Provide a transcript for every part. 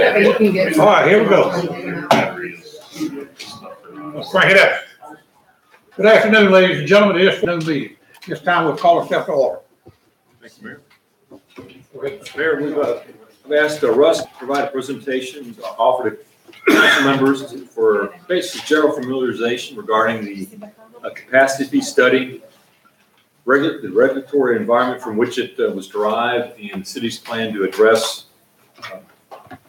All right, here we go. Let's crank it up. Good afternoon, ladies and gentlemen. It is afternoon meeting. This time we'll call ourselves to order. Thank you, Mayor. Mayor, we've asked Russ to provide a presentation offered to council members for basic general familiarization regarding the capacity fee study, the regulatory environment from which it was derived, and the city's plan to address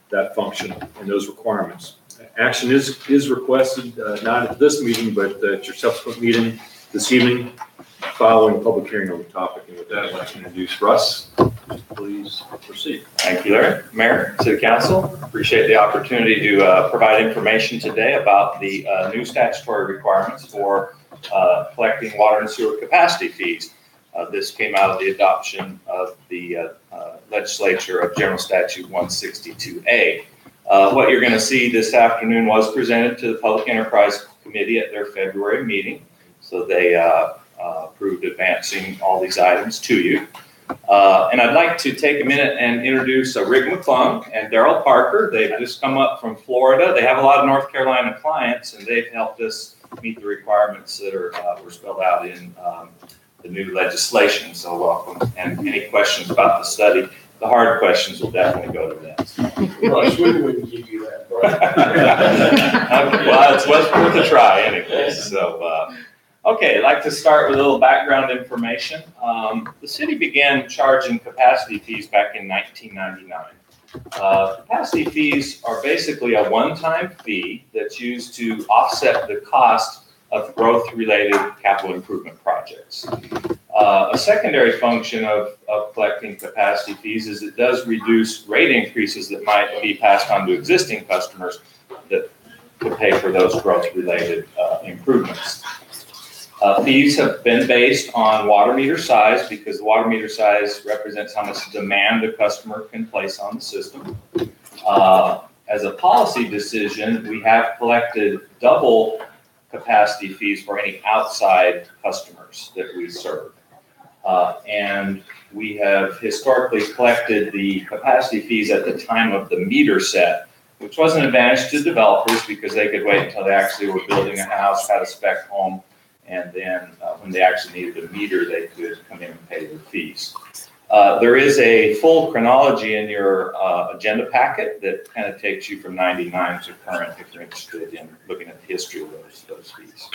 that function and those requirements. Action is requested, not at this meeting, but at your subsequent meeting this evening, following a public hearing on the topic. And with that, I'd like to introduce Russ. Please proceed. Thank you, Larry. Mayor, City Council, appreciate the opportunity to provide information today about the new statutory requirements for collecting water and sewer capacity fees. This came out of the adoption of the legislature of General Statute 162A. What you're going to see this afternoon was presented to the Public Enterprise Committee at their February meeting. So they approved advancing all these items to you. And I'd like to take a minute and introduce Rick McClung and Daryl Parker. They've just come up from Florida. They have a lot of North Carolina clients, and they've helped us meet the requirements that were spelled out in the new legislation. So welcome. And any questions about the study, the hard questions will definitely go to them. Russ, we wouldn't give you that, right? Well, it's worth a try anyway. So, okay, I'd like to start with a little background information. The city began charging capacity fees back in 1999. Capacity fees are basically a one-time fee that's used to offset the cost of growth-related capital improvement projects. A secondary function of collecting capacity fees is it does reduce rate increases that might be passed on to existing customers that could pay for those growth-related improvements. Fees have been based on water meter size because the water meter size represents how much demand a customer can place on the system. As a policy decision, we have collected double capacity fees for any outside customers that we serve. And we have historically collected the capacity fees at the time of the meter set, which was an advantage to developers because they could wait until they actually were building a house, had a spec home, and then when they actually needed a meter, they could come in and pay their fees. There is a full chronology in your agenda packet that kind of takes you from 99 to current if you're interested in looking at the history of those fees.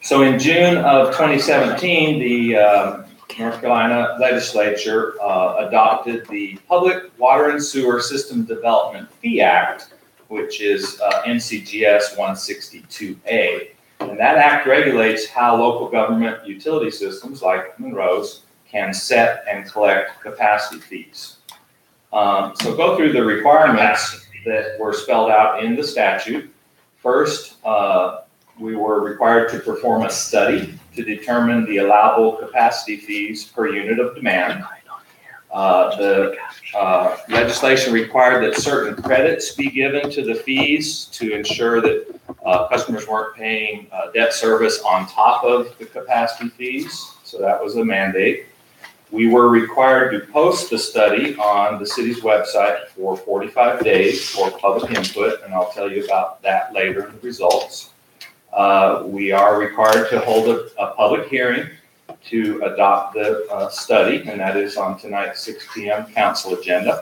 So in June of 2017, the North Carolina legislature adopted the Public Water and Sewer System Development Fee Act, which is NCGS 162A. And that act regulates how local government utility systems like Monroe's can set and collect capacity fees. So go through the requirements that were spelled out in the statute. First, we were required to perform a study to determine the allowable capacity fees per unit of demand. The legislation required that certain credits be given to the fees to ensure that customers weren't paying debt service on top of the capacity fees. So that was a mandate. We were required to post the study on the city's website for 45 days for public input, and I'll tell you about that later in the results. We are required to hold a public hearing to adopt the study, and that is on tonight's 6 p.m. council agenda.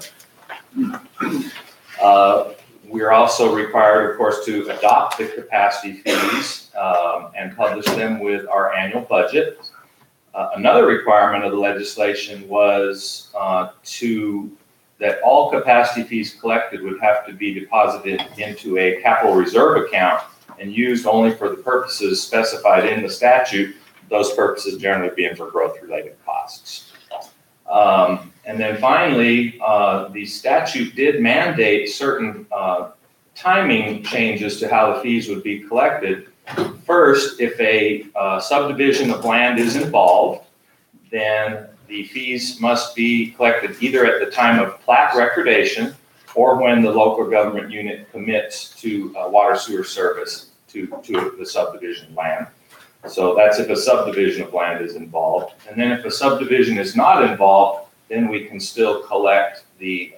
We're also required, of course, to adopt the capacity fees and publish them with our annual budget. Another requirement of the legislation was that all capacity fees collected would have to be deposited into a capital reserve account and used only for the purposes specified in the statute, those purposes generally being for growth-related costs. And then finally, the statute did mandate certain timing changes to how the fees would be collected. First, if a subdivision of land is involved, then the fees must be collected either at the time of plat recordation or when the local government unit commits to water sewer service to the subdivision land. So that's if a subdivision of land is involved. And then if a subdivision is not involved, then we can still collect the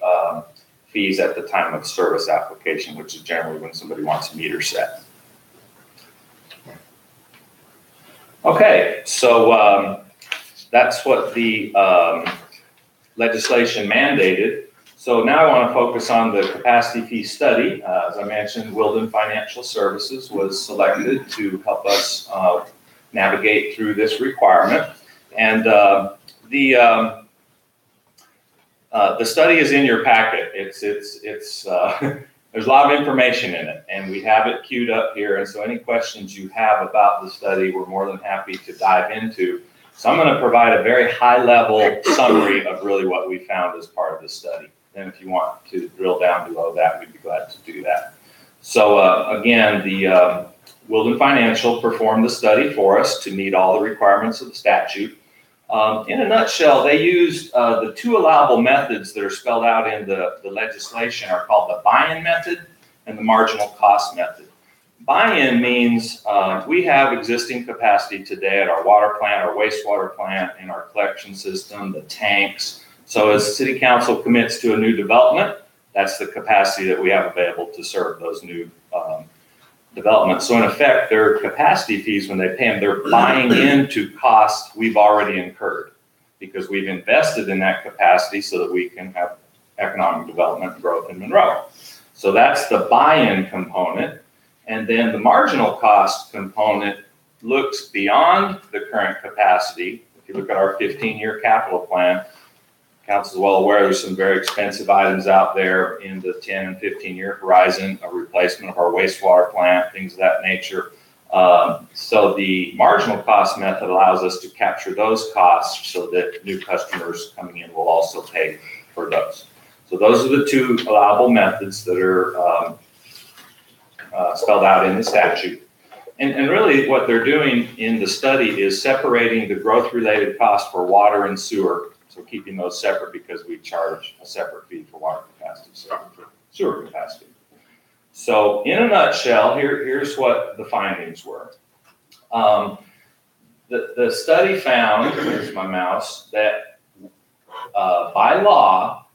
fees at the time of service application, which is generally when somebody wants a meter set. Okay, so that's what the legislation mandated. So now I want to focus on the capacity fee study. As I mentioned, Wilden Financial Services was selected to help us navigate through this requirement. And the study is in your packet. There's a lot of information in it, and we have it queued up here. And so any questions you have about the study, we're more than happy to dive into. So I'm going to provide a very high-level summary of really what we found as part of the study. And if you want to drill down below that, we'd be glad to do that. So again, the Wilden Financial performed the study for us to meet all the requirements of the statute. In a nutshell, they used the two allowable methods that are spelled out in the legislation are called the buy-in method and the marginal cost method. Buy-in means we have existing capacity today at our water plant, our wastewater plant, in our collection system, the tanks. So as City Council commits to a new development, that's the capacity that we have available to serve those new developments. So in effect, their capacity fees, when they pay them, they're buying into costs we've already incurred because we've invested in that capacity so that we can have economic development and growth in Monroe. So that's the buy-in component. And then the marginal cost component looks beyond the current capacity. If you look at our 15-year capital plan, Council is well aware there's some very expensive items out there in the 10 and 15-year horizon, a replacement of our wastewater plant, things of that nature. So the marginal cost method allows us to capture those costs so that new customers coming in will also pay for those. So those are the two allowable methods that are spelled out in the statute. And really what they're doing in the study is separating the growth-related cost for water and sewer. So keeping those separate because we charge a separate fee for water capacity, separate for sewer capacity. So in a nutshell, here's what the findings were. The study found, here's my mouse, that by law,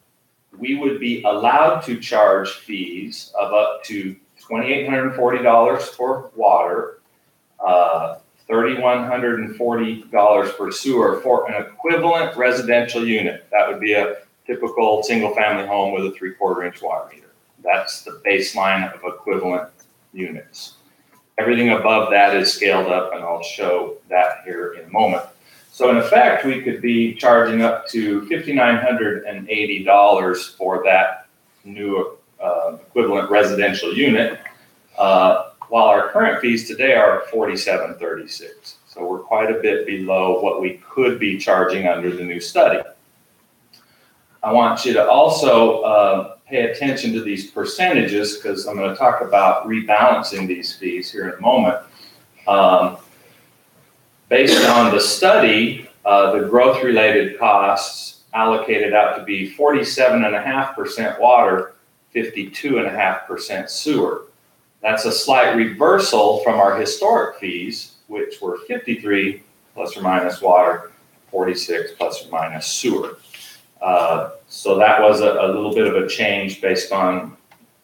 we would be allowed to charge fees of up to $2,840 for water, $3,140 for sewer for an equivalent residential unit. That would be a typical single-family home with a 3/4-inch water meter. That's the baseline of equivalent units. Everything above that is scaled up, and I'll show that here in a moment. So in effect, we could be charging up to $5,980 for that new equivalent residential unit, while our current fees today are $47.36. So we're quite a bit below what we could be charging under the new study. I want you to also pay attention to these percentages because I'm going to talk about rebalancing these fees here in a moment. Based on the study, the growth-related costs allocated out to be 47.5% water, 52.5% sewer. That's a slight reversal from our historic fees, which were 53 plus or minus water, 46 plus or minus sewer. So that was a little bit of a change based on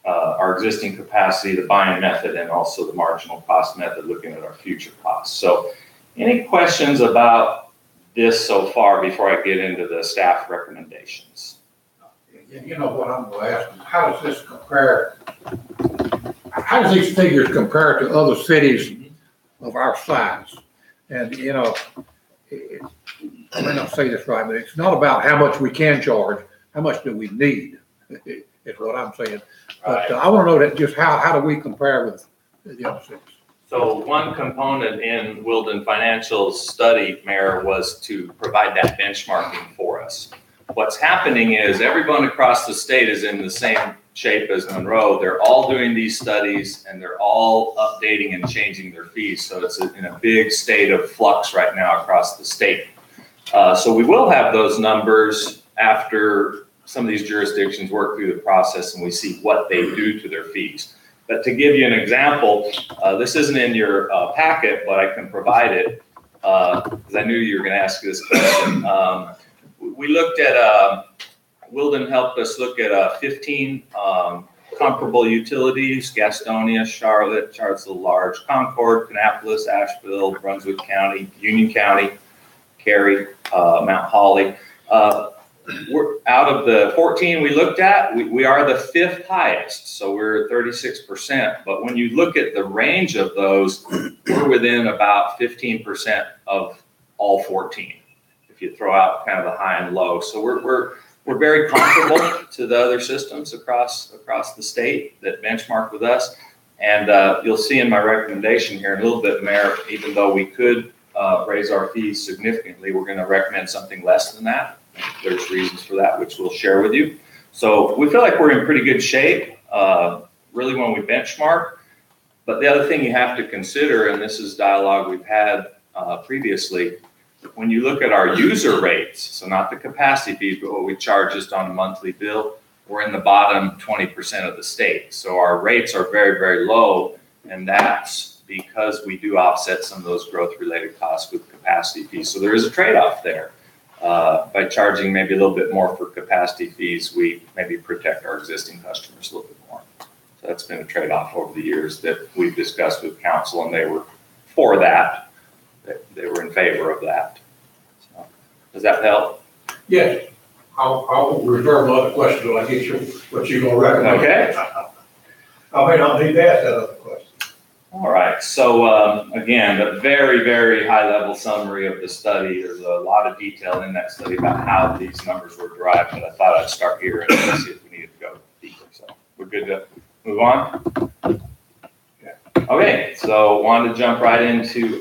our existing capacity, the buy-in method, and also the marginal cost method, looking at our future costs. So any questions about this so far before I get into the staff recommendations? You know what I'm going to ask, how does this compare? How does these figures compare to other cities of our size? And, you know, I may not say this right, but it's not about how much we can charge, how much do we need, is what I'm saying. But I want to know that just how do we compare with the other cities? So one component in Wilden Financial's study, Mayor, was to provide that benchmarking for us. What's happening is everyone across the state is in the same shape as Monroe. They're all doing these studies and they're all updating and changing their fees. So it's in a big state of flux right now across the state. So we will have those numbers after some of these jurisdictions work through the process and we see what they do to their fees. But to give you an example, this isn't in your packet, but I can provide it because I knew you were going to ask this question. We looked at Wilden helped us look at 15 comparable utilities: Gastonia, Charlotte's a little large, Concord, Kannapolis, Asheville, Brunswick County, Union County, Cary, Mount Holly. We're out of the 14 we looked at, we are the 5th highest, so we're 36%. But when you look at the range of those, we're within about 15% of all 14. If you throw out kind of the high and low, so we're very comparable to the other systems across the state that benchmark with us. And you'll see in my recommendation here in a little bit, Mayor, even though we could raise our fees significantly, we're going to recommend something less than that. There's reasons for that, which we'll share with you. So we feel like we're in pretty good shape, really, when we benchmark. But the other thing you have to consider, and this is dialogue we've had previously, when you look at our user rates, so not the capacity fees, but what we charge just on a monthly bill, we're in the bottom 20% of the state. So our rates are very, very low, and that's because we do offset some of those growth-related costs with capacity fees. So there is a trade-off there. By charging maybe a little bit more for capacity fees, we maybe protect our existing customers a little bit more. So that's been a trade-off over the years that we've discussed with council, and they were for that. They were in favor of that. So, does that help? Yes. I'll reserve my other questions when I get you what you're going to recommend. Okay. I may not need to ask that other question. All right. So again, a very, very high-level summary of the study. There's a lot of detail in that study about how these numbers were derived, but I thought I'd start here and see if we needed to go deeper. So we're good to move on? Okay, so wanted to jump right into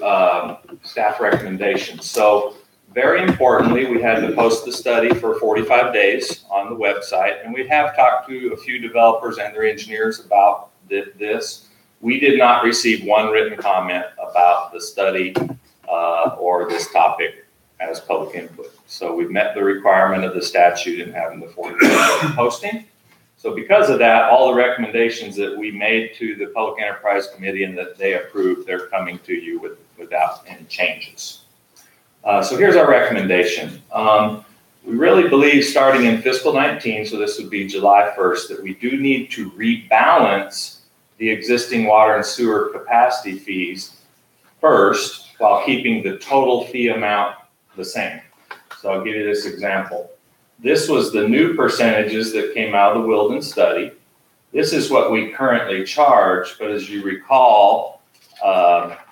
staff recommendations. So very importantly, we had to post the study for 45 days on the website, and we have talked to a few developers and their engineers about this. We did not receive one written comment about the study or this topic as public input. So we've met the requirement of the statute in having the 45-day posting. So because of that, all the recommendations that we made to the Public Enterprise Committee and that they approved, they're coming to you without any changes. So here's our recommendation. We really believe starting in fiscal 19, so this would be July 1st, that we do need to rebalance the existing water and sewer capacity fees first while keeping the total fee amount the same. So I'll give you this example. This was the new percentages that came out of the Wilden study. This is what we currently charge, but as you recall,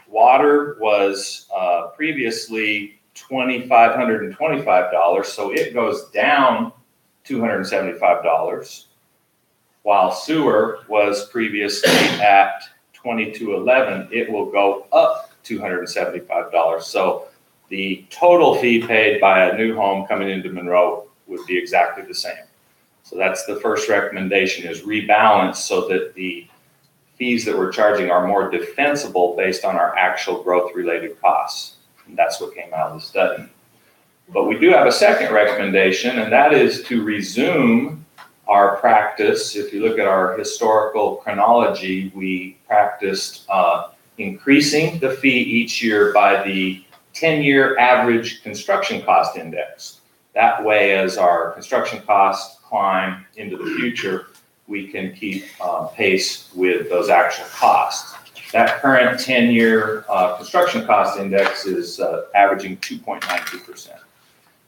water was previously $2,525, so it goes down $275, while sewer was previously at $2,211, it will go up $275. So the total fee paid by a new home coming into Monroe would be exactly the same. So that's the first recommendation, is rebalance so that the fees that we're charging are more defensible based on our actual growth-related costs. And that's what came out of the study. But we do have a second recommendation, and that is to resume our practice. If you look at our historical chronology, we practiced increasing the fee each year by the 10-year average construction cost index. That way, as our construction costs climb into the future, we can keep pace with those actual costs. That current 10-year construction cost index is averaging 2.92%.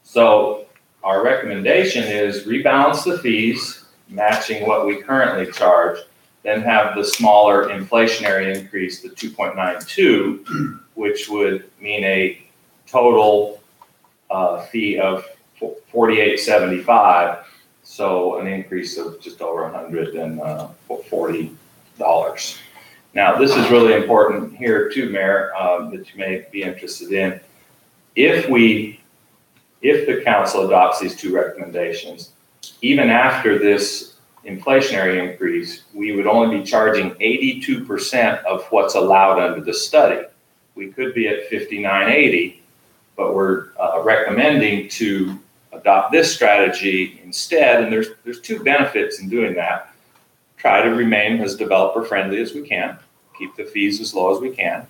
So our recommendation is rebalance the fees, matching what we currently charge, then have the smaller inflationary increase, the 2.92, which would mean a total fee of $48.75, so an increase of just over $140. Now, this is really important here too, Mayor, that you may be interested in. If the council adopts these two recommendations, even after this inflationary increase, we would only be charging 82% of what's allowed under the study. We could be at $59.80, but we're recommending to adopt this strategy instead, and there's two benefits in doing that. Try to remain as developer friendly as we can, keep the fees as low as we can.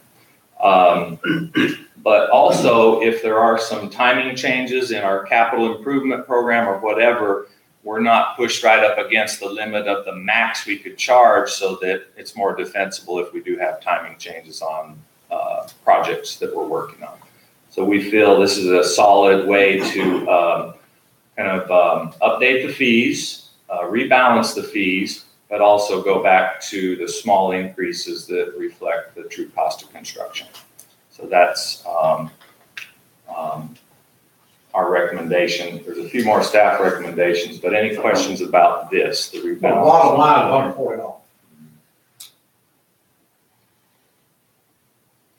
But also, if there are some timing changes in our capital improvement program or whatever, we're not pushed right up against the limit of the max we could charge, so that it's more defensible if we do have timing changes on projects that we're working on. So we feel this is a solid way to update the fees, rebalance the fees, but also go back to the small increases that reflect the true cost of construction. So that's our recommendation. There's a few more staff recommendations, but any questions about this, the rebalance? Bottom line is $140.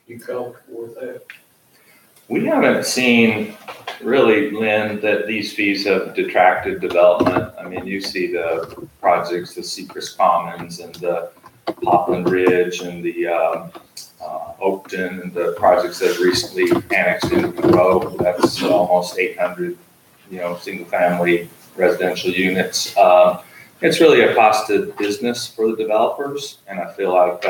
You comfortable with that? We haven't seen really, Lynn, that these fees have detracted development. I mean, you see the projects, the Seacrest Commons and the Popland Ridge and the Oakton and the projects that have recently annexed into Monroe. That's almost 800, single family residential units. It's really a cost of business for the developers. And I feel like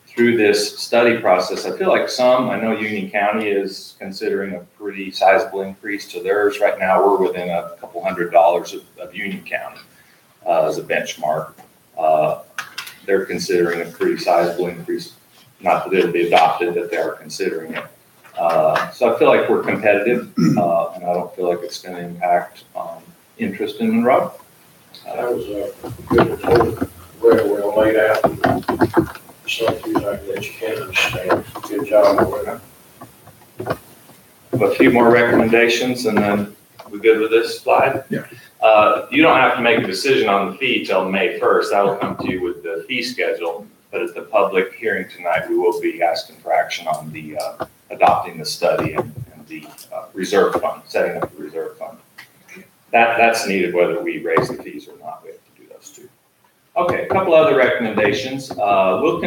through this study process, I feel like I know Union County is considering a pretty sizable increase to theirs. Right now, we're within a couple $100 of Union County as a benchmark. They're considering a pretty sizable increase. Not that it'll be adopted, but they are considering it. So I feel like we're competitive, and I don't feel like it's going to impact interest in Monroe. That was a good report, very well laid out. Something like that you can understand. Good job on it. A few more recommendations, and then we good with this slide? Yeah. You don't have to make a decision on the fee till May 1st. That will come to you with the fee schedule. But at the public hearing tonight, we will be asking for action on the adopting the study and the reserve fund, setting up the reserve fund. That's needed whether we raise the fees or not. We have to do those two. Okay, a couple other recommendations. We'll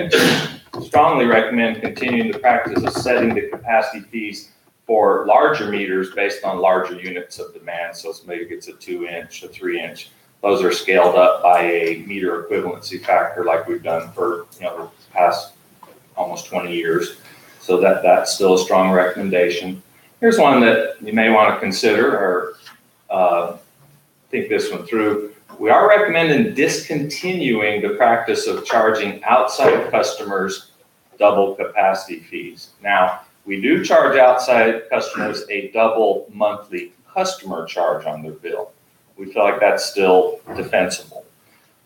strongly recommend continuing the practice of setting the capacity fees for larger meters based on larger units of demand. So maybe it's a 2-inch, a 3-inch. Those are scaled up by a meter equivalency factor like we've done for the past almost 20 years. So that's still a strong recommendation. Here's one that you may want to consider or think this one through. We are recommending discontinuing the practice of charging outside customers double capacity fees. Now, we do charge outside customers a double monthly customer charge on their bill. We feel like that's still defensible.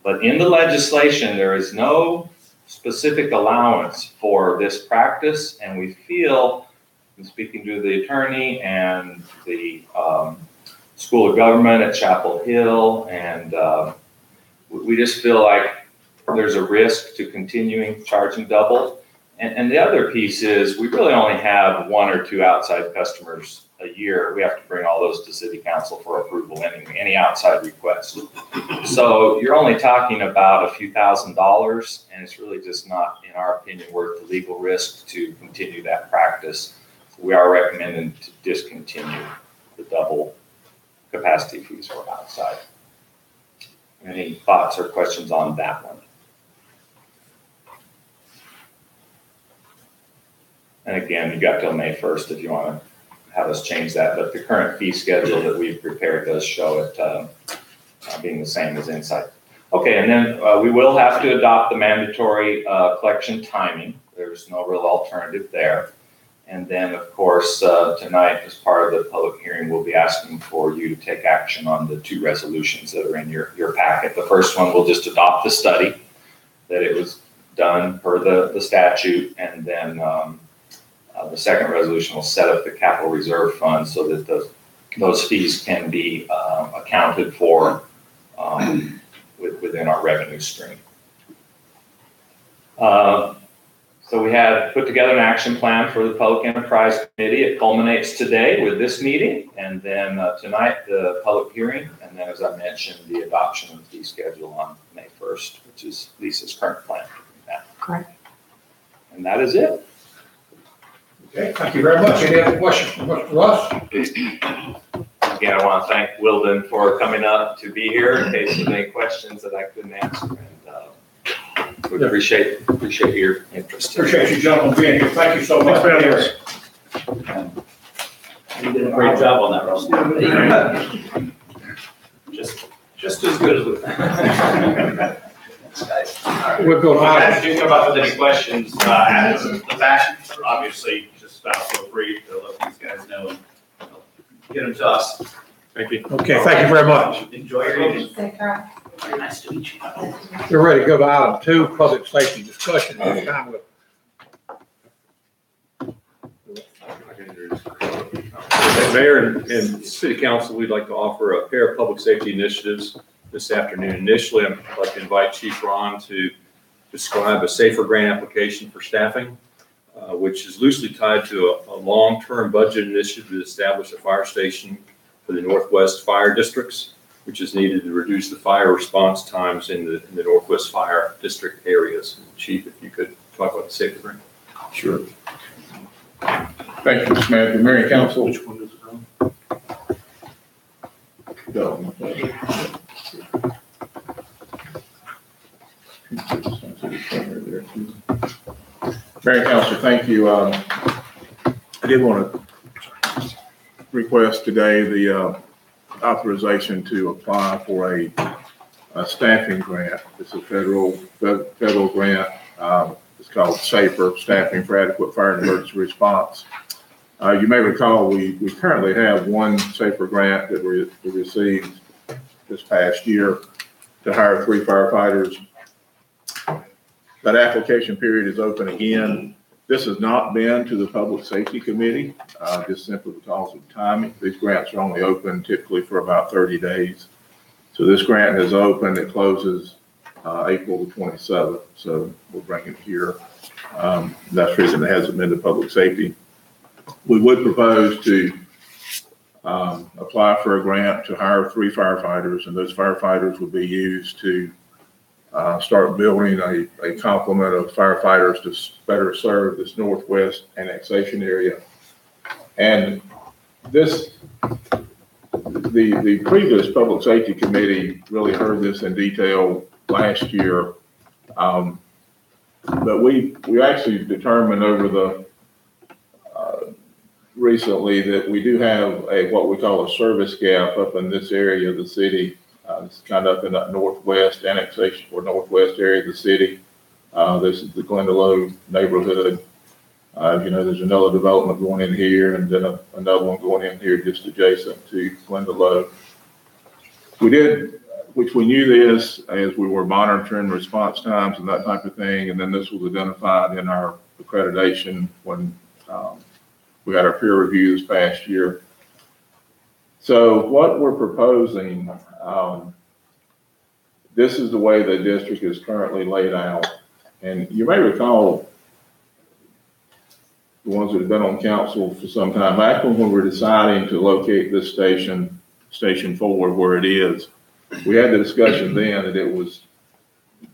But in the legislation, there is no specific allowance for this practice, and we feel, in speaking to the attorney and the School of Government at Chapel Hill, and we just feel like there's a risk to continuing charging double. And the other piece is we really only have 1 or 2 outside customers a year. We have to bring all those to City Council for approval anyway, any outside request. So you're only talking about a few $1,000s, and it's really just not, in our opinion, worth the legal risk to continue that practice. So we are recommending to discontinue the double capacity fees for outside. Any thoughts or questions on that one? And again, you got till May 1st if you want to have us change that, but the current fee schedule that we've prepared does show it being the same as Insight. Okay, and then we will have to adopt the mandatory collection timing. There's no real alternative there. And then, of course, tonight, as part of the public hearing, we'll be asking for you to take action on the 2 resolutions that are in your packet. The first one will just adopt the study, that it was done per the statute, and then the second resolution will set up the capital reserve fund so that those fees can be accounted for within our revenue stream. So we had put together an action plan for the Public Enterprise Committee. It culminates today with this meeting, and then tonight the public hearing, and then, as I mentioned, the adoption of the fee schedule on May 1st, which is Lisa's current plan. Correct. And that is it. Okay, thank you very much. Any other questions from Mr. Russ? Again, I want to thank Wilden for coming up to be here in case there's any questions that I couldn't answer. And we appreciate your interest. Appreciate you gentlemen being here. Thank you so much. You did a great job on that, Russell. Just Just as good as we. We'll go to Guys, item, do come up with any questions after the fact, obviously, just feel free to let these guys know and get them to us. Thank you. okay, thank you very much. Enjoy your evening. Very nice to meet you. We're ready to go to item 2, public safety discussion. This time with Mayor and City Council, we'd like to offer a pair of public safety initiatives this afternoon. Initially, I'd like to invite Chief Ron to describe a safer grant application for staffing, which is loosely tied to a long-term budget initiative to establish a fire station for the Northwest Fire Districts, which is needed to reduce the fire response times in the Northwest Fire District areas. Chief, if you could talk about the safer grant. Sure. Thank you, Mr. Mayor. Mayor and Council. Which one does it run? Go. Mayor and Council, thank you. I did want to request today the authorization to apply for a staffing grant. It's a federal grant. It's called SAFER, Staffing for Adequate Fire and Emergency Response. You may recall we currently have one SAFER grant that we received this past year to hire 3 firefighters. That application period is open again. This has not been to the Public Safety Committee, just simply because of timing. These grants are only open typically for about 30 days. So this grant has opened, it closes April the 27th, so we'll bring it here. That's the reason it hasn't been to Public Safety. We would propose to apply for a grant to hire 3 firefighters, and those firefighters will be used to start building a complement of firefighters to better serve this Northwest annexation area. And the previous Public Safety Committee really heard this in detail last year. But we actually determined over the recently that we do have what we call a service gap up in this area of the city. It's kind of up in that northwest annexation or northwest area of the city. This is the Glendalough neighborhood. There's another development going in here and then another one going in here just adjacent to Glendalough. Which we knew this as we were monitoring response times and that type of thing. And then this was identified in our accreditation when we got our peer review this past year. So what we're proposing, this is the way the district is currently laid out. And you may recall, the ones that have been on council for some time, back when we were deciding to locate this station 4 where it is, we had the discussion then that it was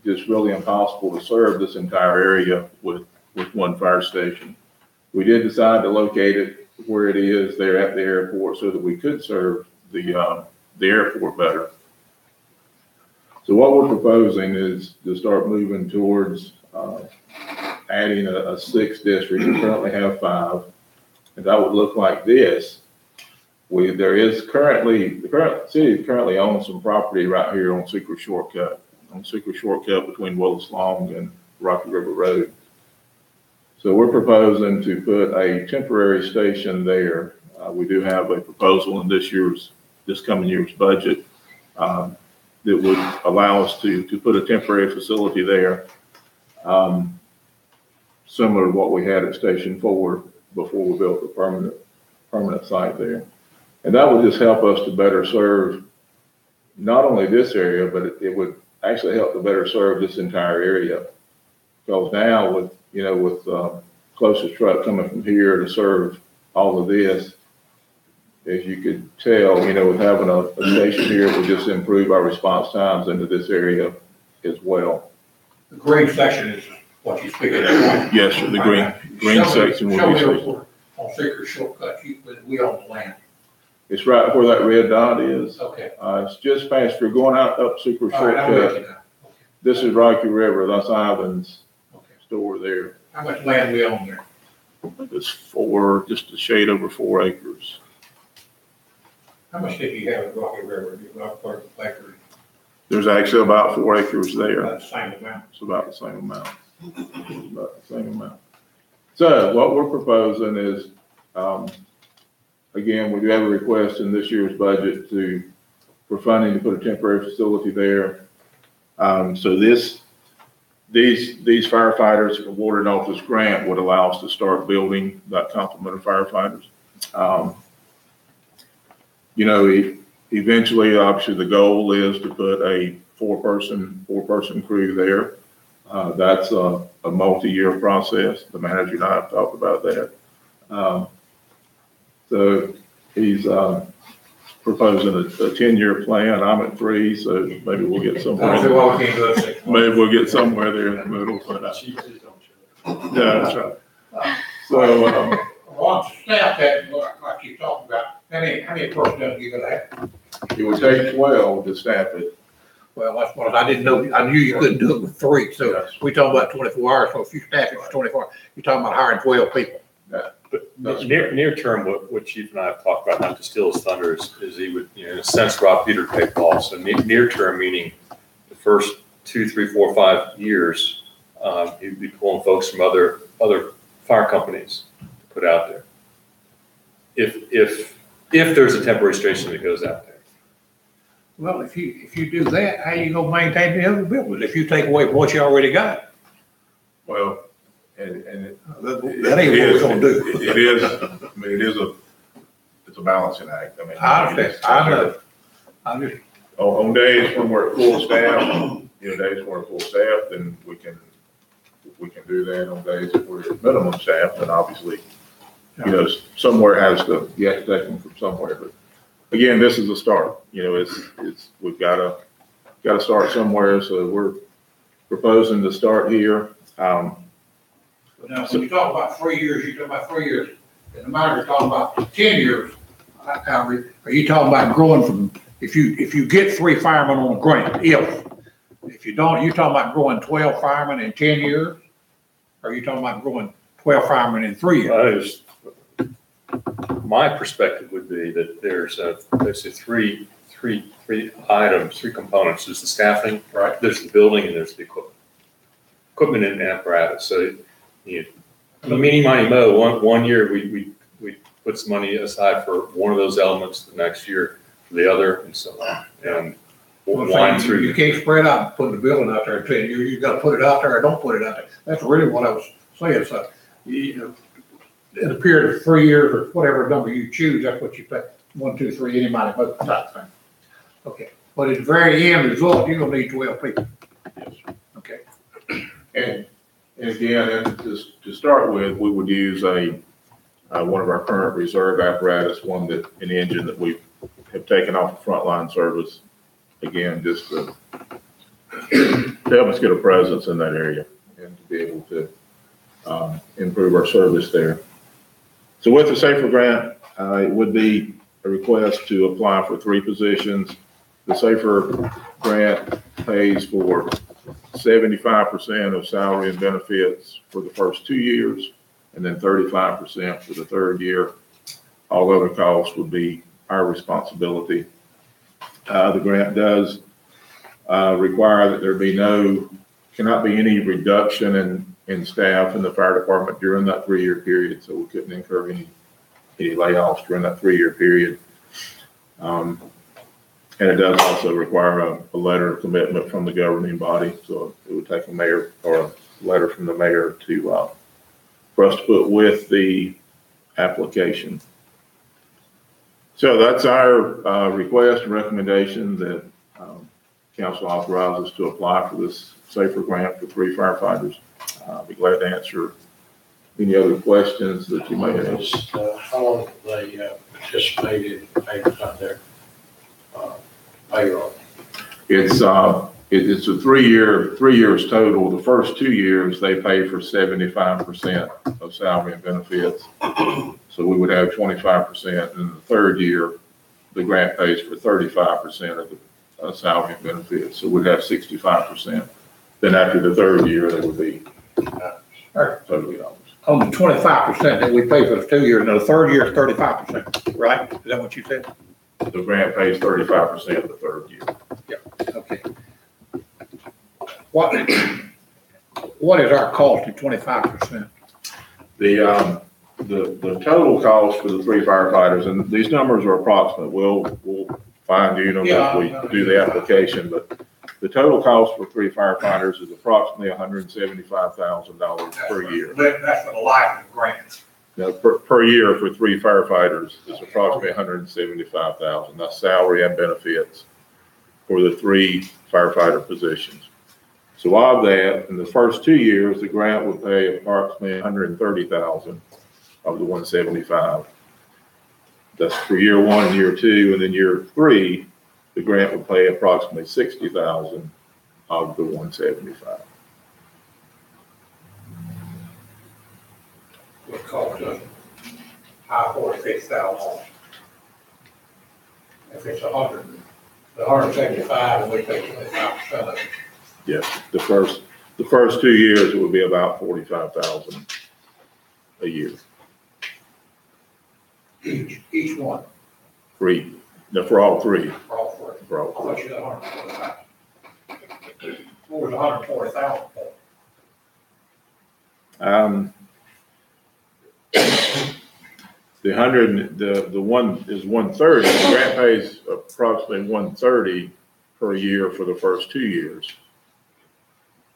just really impossible to serve this entire area with one fire station. We did decide to locate it where it is there at the airport so that we could serve the airport better. So what we're proposing is to start moving towards adding a 6th district. We currently have 5, and that would look like this. The current city currently owns some property right here on Secret Shortcut between Willis Long and Rocky River Road. So we're proposing to put a temporary station there. We do have a proposal in this coming year's budget that would allow us to put a temporary facility there, similar to what we had at Station 4 before we built the permanent site there. And that would just help us to better serve not only this area, but it would actually help to better serve this entire area. Because now with closest truck coming from here to serve all of this, as you could tell, with having a station here, it would just improve our response times into this area as well. the green section is what you figured out. Yes, sir, the green section will be stationed. On Secret Shortcut, we own the land. It's right where that red dot is. Okay. It's just past, you're going out up Secret All right, I'm with Shortcut. you now. This is Rocky River, that's Ivan's Okay. store there. How much land we own there? It's just a shade over 4 acres. How much did you have at Rocky River? You got 30 acres. There's actually about 4 acres there. About the same amount. It's about the same amount. About the same amount. So what we're proposing is, again, we do have a request in this year's budget for funding to put a temporary facility there. So these firefighters awarded off this grant would allow us to start building that complement of firefighters. You know, eventually, obviously, the goal is to put a four-person crew there. That's a multi-year process. The manager and I have talked about that. So he's proposing a 10-year plan. I'm at 3, so maybe we'll get somewhere. Maybe we'll get somewhere there in the middle. But, yeah, that's right. So, Once staff that, like you talked about, how many personnel you gonna have? it would take 12 to staff it. Well, that's what, I didn't know, I knew you couldn't do it with 3, so Yes. we talking about 24 hours, so if you staff it for 24, you're talking about hiring 12 people. But near term, what Chief and I have talked about, not to steal his thunder, is he would, in a sense, rob Peter to pay Paul. So near term, meaning the first 2, 3, 4, 5 years, he'd be pulling folks from other fire companies to put out there. If there's a temporary station that goes out there. Well, if you do that, how you gonna maintain the other buildings if you take away what you already got? Well, and That ain't what we're gonna do. It is, I mean, it's a balancing act. I mean. I understand, I know. I'm just, On days when we're at full staff, days when we're at full staff, then we can do that. On days if we're at minimum staff, then obviously, somewhere you have to take them from somewhere. But again, this is a start. We've got to start somewhere. So we're proposing to start here. now, when you talk about 3 years, you talk about 3 years, and the matter of talking about 10 years, are you talking about growing from, if you get 3 firemen on a grant, if you don't, you talking about growing 12 firemen in 10 years? Or are you talking about growing 12 firemen in 3 years? My perspective would be that there's basically three items, 3 components. There's the staffing, Right. there's the building, and there's the equipment and apparatus. So meeny, miny, mo, one year we put some money aside for one of those elements, the next year for the other, and so on. And we'll wind through. You can't spread out and put the building out there in 10 years. You gotta put it out there or don't put it out there. That's really what I was saying. So, in a period of 3 years or whatever number you choose, that's what you pay. 1, 2, 3, any money, both type thing. Okay, but at the very end result, you're gonna need 12 people. Yes. Okay. And again, to start with, we would use one of our current reserve apparatus, an engine that we have taken off the frontline service. Again, just to help us get a presence in that area and to be able to improve our service there. So with the SAFER grant, it would be a request to apply for 3 positions. The SAFER grant pays for 75% of salary and benefits for the first 2 years, and then 35% for the 3rd year. All other costs would be our responsibility. The grant does require that there cannot be any reduction in staff in the fire department during that 3-year period, so we couldn't incur any layoffs during that 3-year period. And it does also require a letter of commitment from the governing body, so it would take a mayor or a letter from the mayor for us to put with the application. So that's our request and recommendation that council authorizes to apply for this SAFER grant for 3 firefighters. I'll be glad to answer any other questions that you may have. How long they participated payments on their payroll? It's a 3 years total. The first 2 years, they pay for 75% of salary and benefits. So we would have 25%. And the 3rd year, the grant pays for 35% of the salary and benefits. So we'd have 65%. Then after the 3rd year, they would be totally ours. On the 25% that we pay for the 2 years, and the 3rd year is 35%, right? Is that what you said? the grant pays 35% the third year. Okay. What is our cost at 25%? The total cost for the three firefighters, and these numbers are approximate, we'll fine tune them as we do the application, but the total cost for three firefighters is approximately $175,000 per year. That's for the life of the grant. Now, per year for three firefighters is approximately $175,000. That's salary and benefits for the three firefighter positions. So of that, in the first 2 years, the grant would pay approximately $130,000 of the $175,000. That's for year one and year two, and then year three, the grant would pay approximately $60,000 of the $175,000. Would cost us $46,000. If it's 175, and we pay 25% of it. Yes, the first 2 years, it would be about $45,000 a year. Each one, For all three. for all three. For all How much is that 145? What was 140,000 for? The one is 130. The grant pays approximately 130 per year for the first 2 years.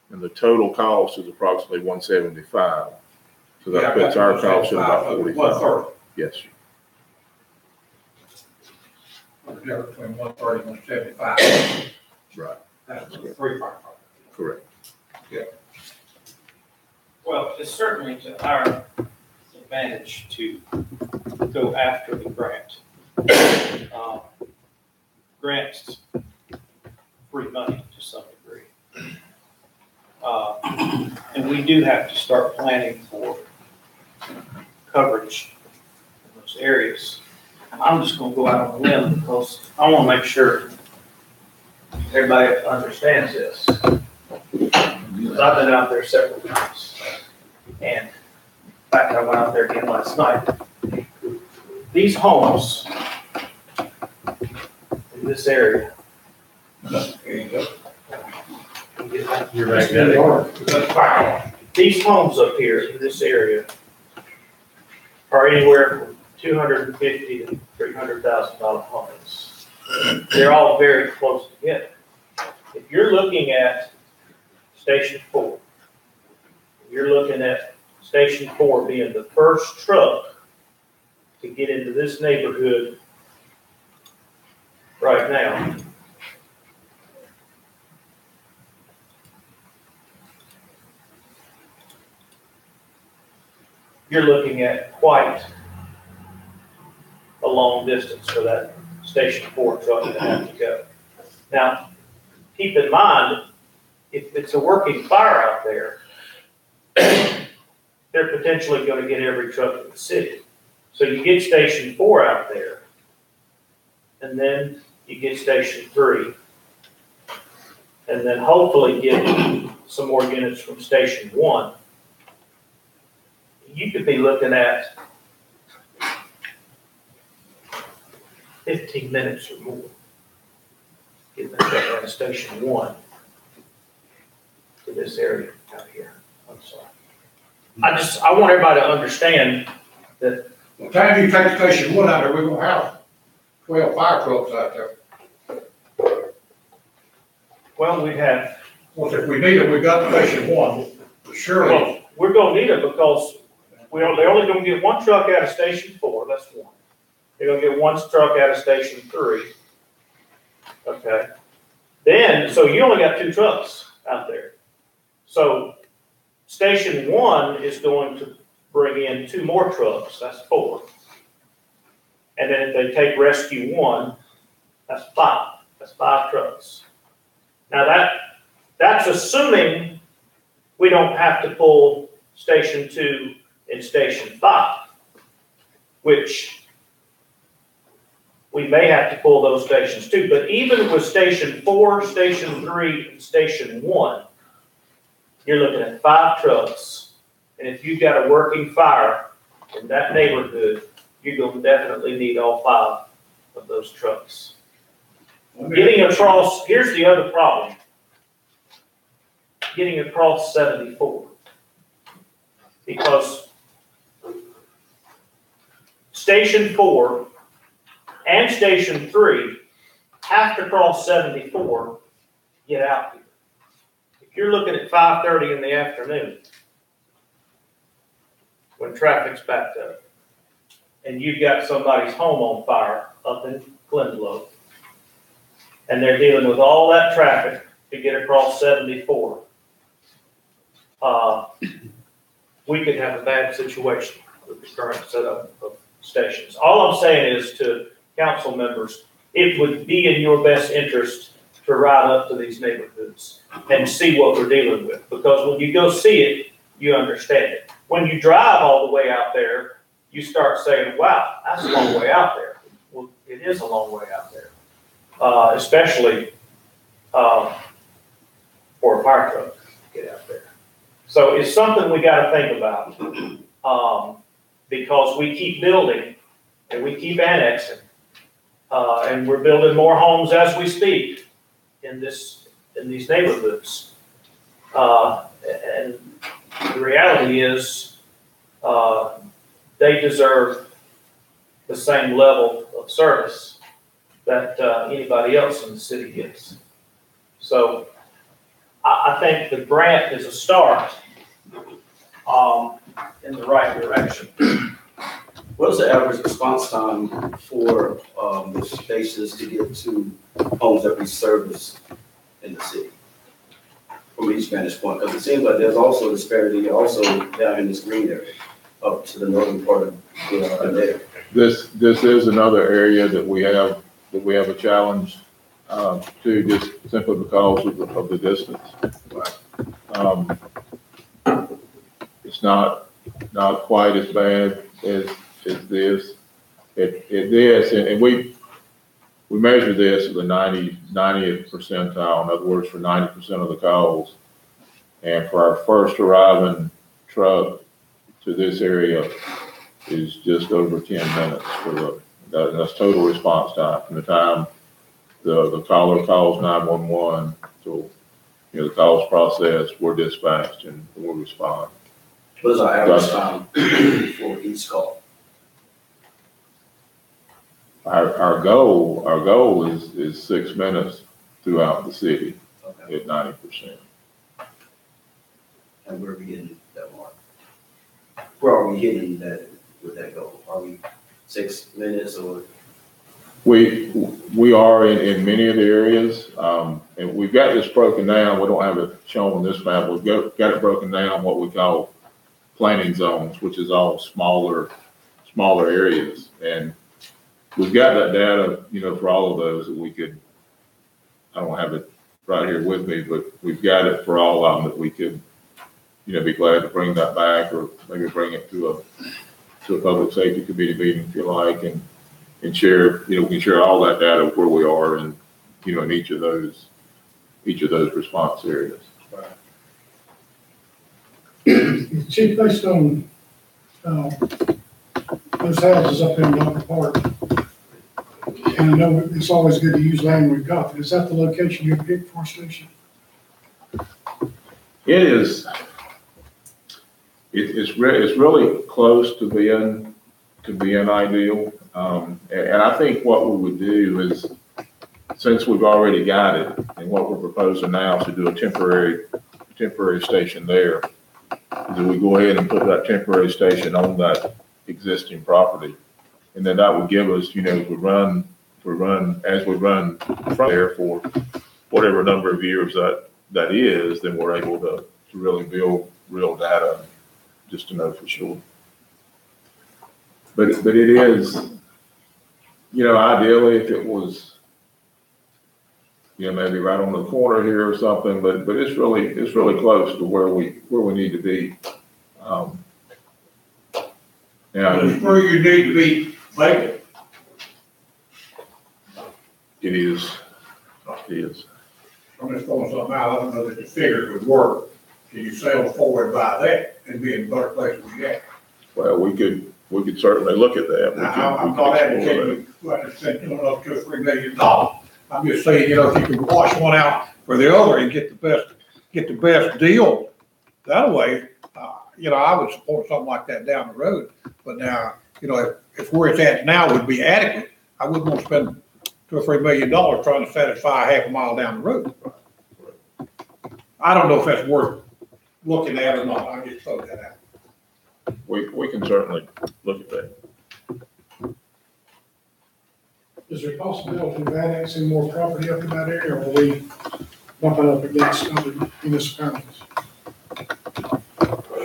And the total cost is approximately 175. So that puts our cost at about 45. 130. Yes, sir. The difference between 130 and 175. Right. That's the three firefighters. Correct. Well, it's certainly to our advantage to go after the grant. Grants free money to some degree. And we do have to start planning for coverage in those areas. I'm just gonna go out on a limb because I wanna make sure everybody understands this. Because I've been out there several times. And in fact, I went out there again last night. These homes in this area. You're magnetic. These homes up here in this area are anywhere from $250,000 to $300,000 homes. They're all very close together. If you're looking at Station 4, you're looking at Station 4 being the first truck to get into this neighborhood right now. You're looking at quite a long distance for that Station 4 truck to have to go. Now, keep in mind, if it's a working fire out there, they're potentially going to get every truck in the city. So you get Station 4 out there, and then you get Station 3, and then hopefully get some more units from Station 1. You could be looking at 15 minutes or more getting that truck out of Station 1 to this area out here. I'm sorry. I want everybody to understand that. By the time you take Station 1 out there, we're gonna have 12 fire trucks out there. Well, we have. Well, if we need them, we got Station 1, surely. Well, we're gonna need it because they're only gonna get one truck out of Station 4, that's one. They're gonna get one truck out of Station 3. Okay. Then, so you only got 2 trucks out there. So Station 1 is going to bring in 2 more trucks, that's 4. And then if they take Rescue 1, that's 5. That's 5 trucks. Now that's assuming we don't have to pull Station 2 and Station 5, which we may have to pull those stations too. But even with Station 4, Station 3, and Station 1, you're looking at 5 trucks. And if you've got a working fire in that neighborhood, you're going to definitely need all 5 of those trucks. Getting across, here's the other problem. Getting across 74. Because Station 4 and Station 3 have to cross 74, get out here. If you're looking at 5:30 in the afternoon, when traffic's backed up, and you've got somebody's home on fire up in Glendalough, and they're dealing with all that traffic to get across 74, we could have a bad situation with the current setup of stations. All I'm saying is to council members, it would be in your best interest to ride up to these neighborhoods and see what we're dealing with. Because when you go see it, you understand it. When you drive all the way out there, you start saying, wow, that's a long way out there. Well, it is a long way out there, especially for a fire truck to get out there. So it's something we got to think about because we keep building and we keep annexing. And we're building more homes as we speak in these neighborhoods. And the reality is, they deserve the same level of service that anybody else in the city gets. So I think the grant is a start in the right direction. What is the average response time for the stations to get to homes that we service in the city? From each vantage point, because it seems like there's also disparity also down in this green area, up to the northern part of there. This is another area that we have a challenge to, just simply because of the distance. It's not quite as bad as this. And we measure this at the 90th percentile. In other words, for 90% of the calls. And for our first arriving truck to this area is just over 10 minutes that's total response time from the time the caller calls 911 till the call's processed, we're dispatched and we'll respond. What is our average time for each call? Our goal is 6 minutes throughout the city. Okay. At 90%. And where are we hitting that mark? Where are we hitting that with that goal? Are we 6 minutes or? We are in many of the areas, and we've got this broken down. We don't have it shown on this map. We've got it broken down what we call planning zones, which is all smaller areas, and we've got that data, for all of those that we could. I don't have it right here with me, but we've got it for all of them that we could, be glad to bring that back, or maybe bring it to a public safety committee meeting if you like, and share. We can share all that data of where we are, and in each of those response areas. Chief, based on those houses up in Locker Park, and I know it's always good to use land we've got, but is that the location you picked for a station? It is. It's really close to being ideal, and I think what we would do is, since we've already got it, and what we're proposing now is to do a temporary station there. Is we go ahead and put that temporary station on that existing property, and then that would give us, as we run from there for whatever number of years that is, then we're able to really build real data just to know for sure. But it is, ideally if it was, maybe right on the corner here or something, but it's really close to where we need to be. It's where you need to be, like. It is. I'm just throwing something out. I don't know that the figures would work. Can you sail forward by that and be in a better place than we at? Well, we could certainly look at that. I'm not advocating like I said, you know, up to $3 million. I'm just saying, you know, if you can wash one out for the other and get the best deal that way, you know, I would support something like that down the road. But now, you know, if where it's at now would be adequate, I wouldn't want to spend $2 or $3 million trying to satisfy half a mile down the road. I don't know if that's worth looking at or not. I just throw that out. We can certainly look at that. Is there a possibility of annexing more property up in that area, or are we bumping up against other municipalities?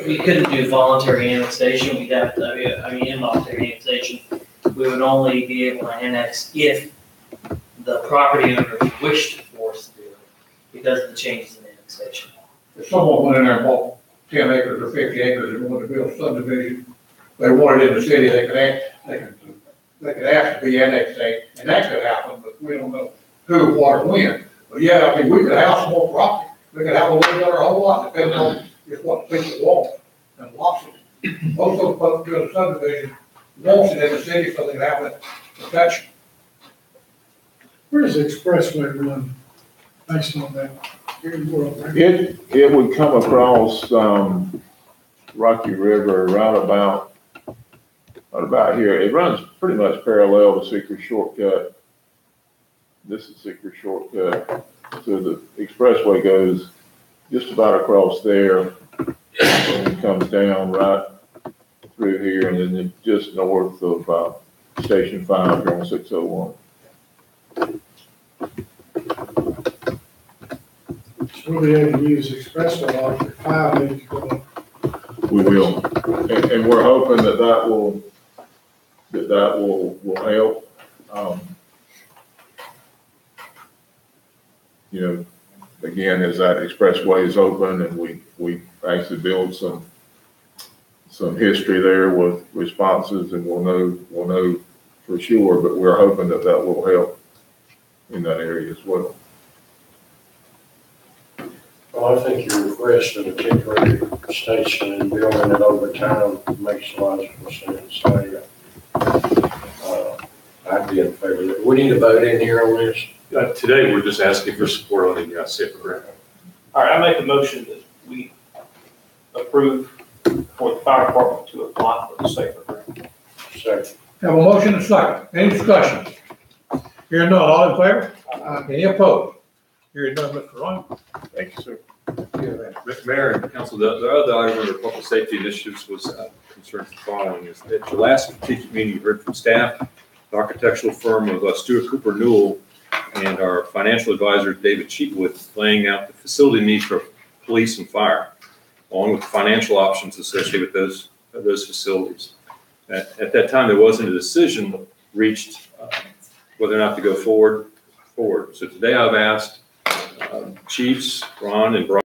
We couldn't do voluntary annexation, we'd have to, I mean, involuntary annexation. We would only be able to annex if the property owner wished to force to do it because of the changes in annexation. If someone went in there and bought 10 acres or 50 acres and wanted to build a subdivision, they wanted it in the city, they could ask to be annexed, and that could happen, but we don't know who, what, or when. But yeah, I mean, we could have some more property. We could have a little bit or a whole lot, depending on just what the people want and wants it. Most of the folks doing a subdivision wants it in the city so they can have that protection. Where does the expressway run based on that? It would come across, Rocky River right about here. It runs pretty much parallel to Secret Shortcut. This is Secret Shortcut. So the expressway goes just about across there and it comes down right through here and then just north of, Station 5 here on 601. So we'll be able to use expressway like the 5 needs to go up. We will. And we're hoping that will help. You know, again, as that expressway is open and we actually build some history there with responses and we'll know for sure, but we're hoping that will help in that area as well. Well, I think your request of a temporary station and building it over time makes logical sense. I'd be in favor of it. We need a vote in here on this. Today, we're just asking for support on the SAFER grant. All right, I make a motion that we approve for the fire department to apply for the SAFER grant. Second. Have a motion and a second. Any discussion? Hearing none, all in favor? Any opposed? Hearing none, Mr. Ryan. Thank you, sir. Mr. Mayor and Council, the other item under public safety initiatives was concerns the following. Is that your last strategic meeting, you heard from staff, the architectural firm of Stewart Cooper Newell, and our financial advisor, David Cheatwood, laying out the facility needs for police and fire, along with the financial options associated with those facilities. At that time, there wasn't a decision reached whether or not to go forward. So today I've asked Chiefs Ron and Brian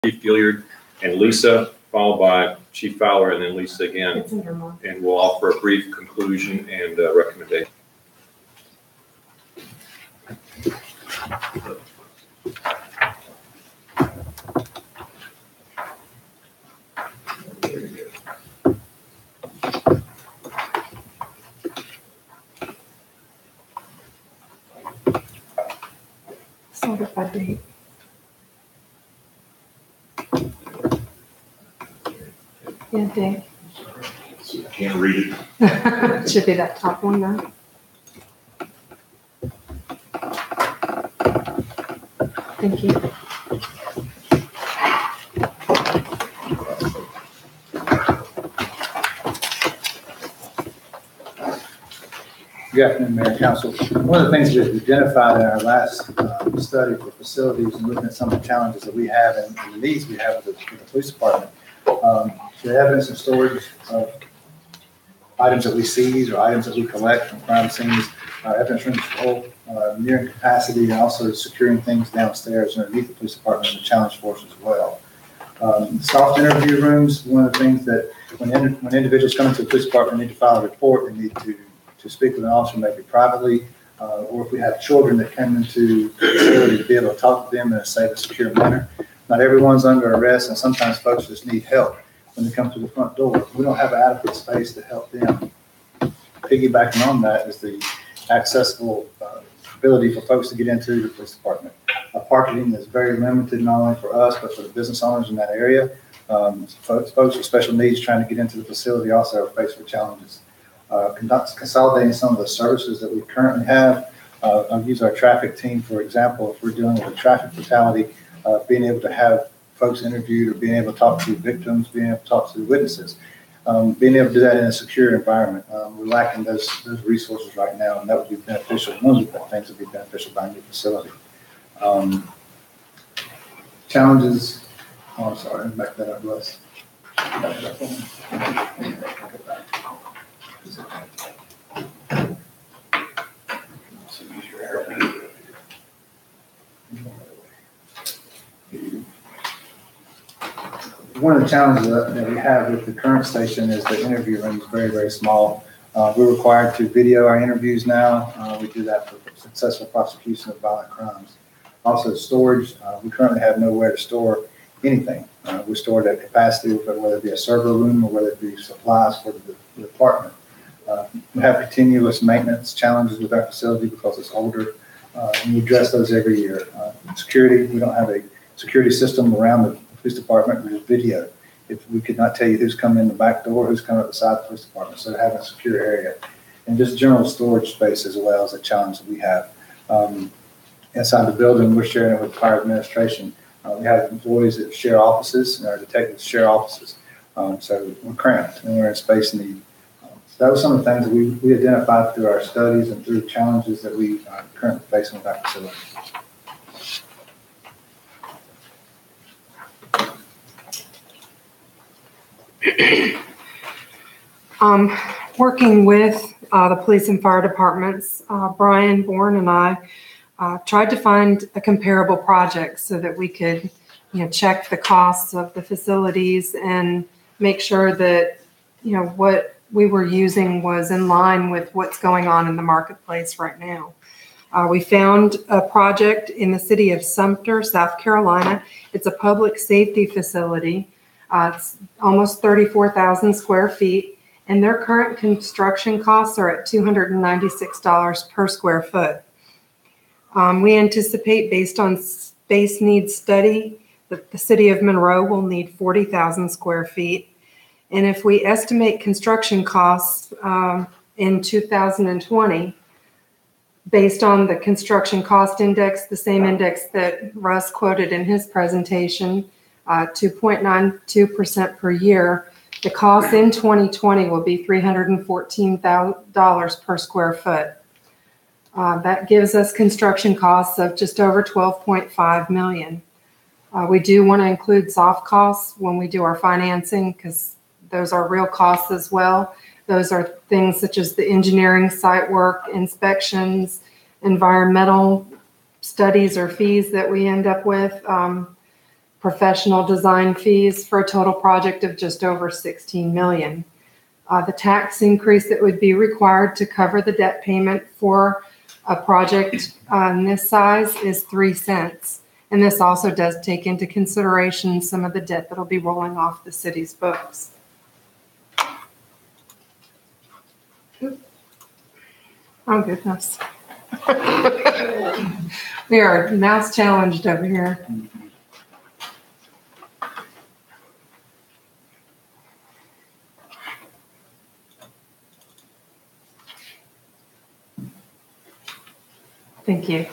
Chief Gilliard and Lisa, followed by Chief Fowler and then Lisa again. And we'll offer a brief conclusion and recommendation. Sorted by date. Yeah, date. Can't read it. Should be that top one though. Thank you. Good afternoon, Mayor, Council. One of the things we've identified in our last study for facilities and looking at some of the challenges that we have and the needs we have with the police department, the evidence and storage of items that we seize or items that we collect from crime scenes, evidence rooms full, nearing capacity, and also securing things downstairs underneath the police department is a challenge for us as well. Soft interview rooms, one of the things that when individuals come into the police department need to file a report, they need to speak with an officer, maybe privately, or if we have children that come into the facility to be able to talk to them in a safe and secure manner. Not everyone's under arrest, and sometimes folks just need help when they come to the front door. We don't have adequate space to help them. Piggybacking on that is the accessible ability for folks to get into the police department. Parking is very limited, not only for us, but for the business owners in that area. Folks with special needs trying to get into the facility also are faced with challenges. Consolidating some of the services that we currently have. I'll use our traffic team, for example. If we're dealing with a traffic fatality, being able to have folks interviewed or being able to talk to victims, being able to talk to witnesses, being able to do that in a secure environment. We're lacking those resources right now, and that would be beneficial. One of the things that would be beneficial by a new facility. Challenges, oh, I'm sorry, back that up, Russ. Back that up on me. One of the challenges that we have with the current station is the interview room is very, very small. We're required to video our interviews now. We do that for successful prosecution of violent crimes. Also, storage. We currently have nowhere to store anything. We're stored at capacity, whether it be a server room or whether it be supplies for the department. We have continuous maintenance challenges with our facility because it's older. And we address those every year. Security. We don't have a security system around the police department. We just video. If we could not tell you who's coming in the back door, who's coming up beside the police department, so having a secure area and just general storage space as well is a challenge that we have. Inside the building, we're sharing it with fire administration. We have employees that share offices, and our detectives share offices. So we're cramped and we're in space need. So that was some of the things that we identified through our studies and through challenges that we are currently facing with our facility. Working with the police and fire departments, Brian Bourne and I tried to find a comparable project so that we could, check the costs of the facilities and make sure that, what we were using was in line with what's going on in the marketplace right now. We found a project in the city of Sumter, South Carolina. It's a public safety facility. It's almost 34,000 square feet, and their current construction costs are at $296 per square foot. We anticipate, based on space needs study, that the city of Monroe will need 40,000 square feet. And if we estimate construction costs in 2020, based on the construction cost index, the same index that Russ quoted in his presentation, 2.92% per year, the cost in 2020 will be $314,000 per square foot. That gives us construction costs of just over $12.5 million. We do want to include soft costs when we do our financing because those are real costs as well. Those are things such as the engineering, site work, inspections, environmental studies or fees that we end up with, professional design fees for a total project of just over $16 million. The tax increase that would be required to cover the debt payment for a project this size is 3 cents. And this also does take into consideration some of the debt that will be rolling off the city's books. Oh, goodness. We are mouse challenged over here. Thank you.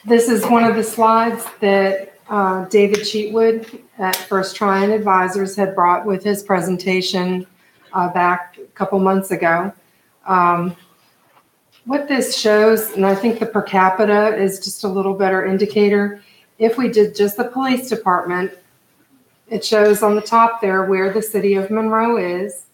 This is one of the slides that David Cheatwood at First Tryon Advisors had brought with his presentation back a couple months ago. What this shows, and I think the per capita is just a little better indicator. If we did just the police department, it shows on the top there where the city of Monroe is,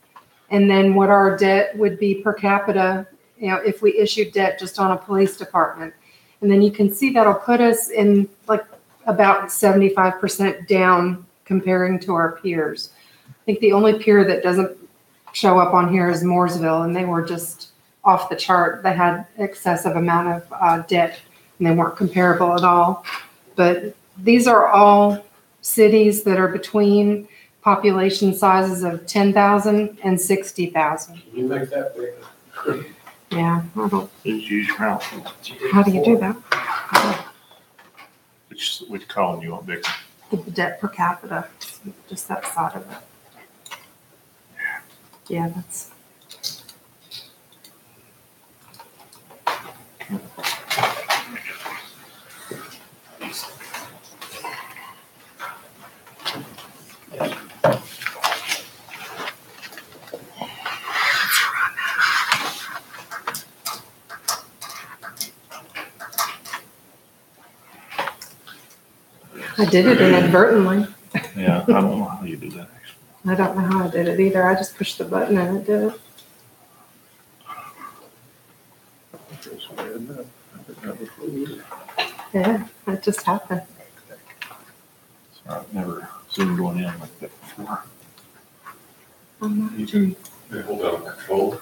and then what our debt would be per capita, if we issued debt just on a police department. And then you can see that'll put us in like about 75% down comparing to our peers. I think the only peer that doesn't show up on here is Mooresville, and they were just off the chart. They had excessive amount of debt, and they weren't comparable at all. But these are all cities that are between population sizes of 10,000 and 60,000. You make that big. Yeah, I don't, Just use your mouth. how do you do that? Which column you want, Vic? The debt per capita, just that side of it. Yeah, that's. I did it inadvertently. Yeah, I don't know how you do that, actually. I don't know how I did it either. I just pushed the button and it did it. Yeah, it just happened. Sorry, I've never zoomed one in like that before. I'm not sure. Hold down control.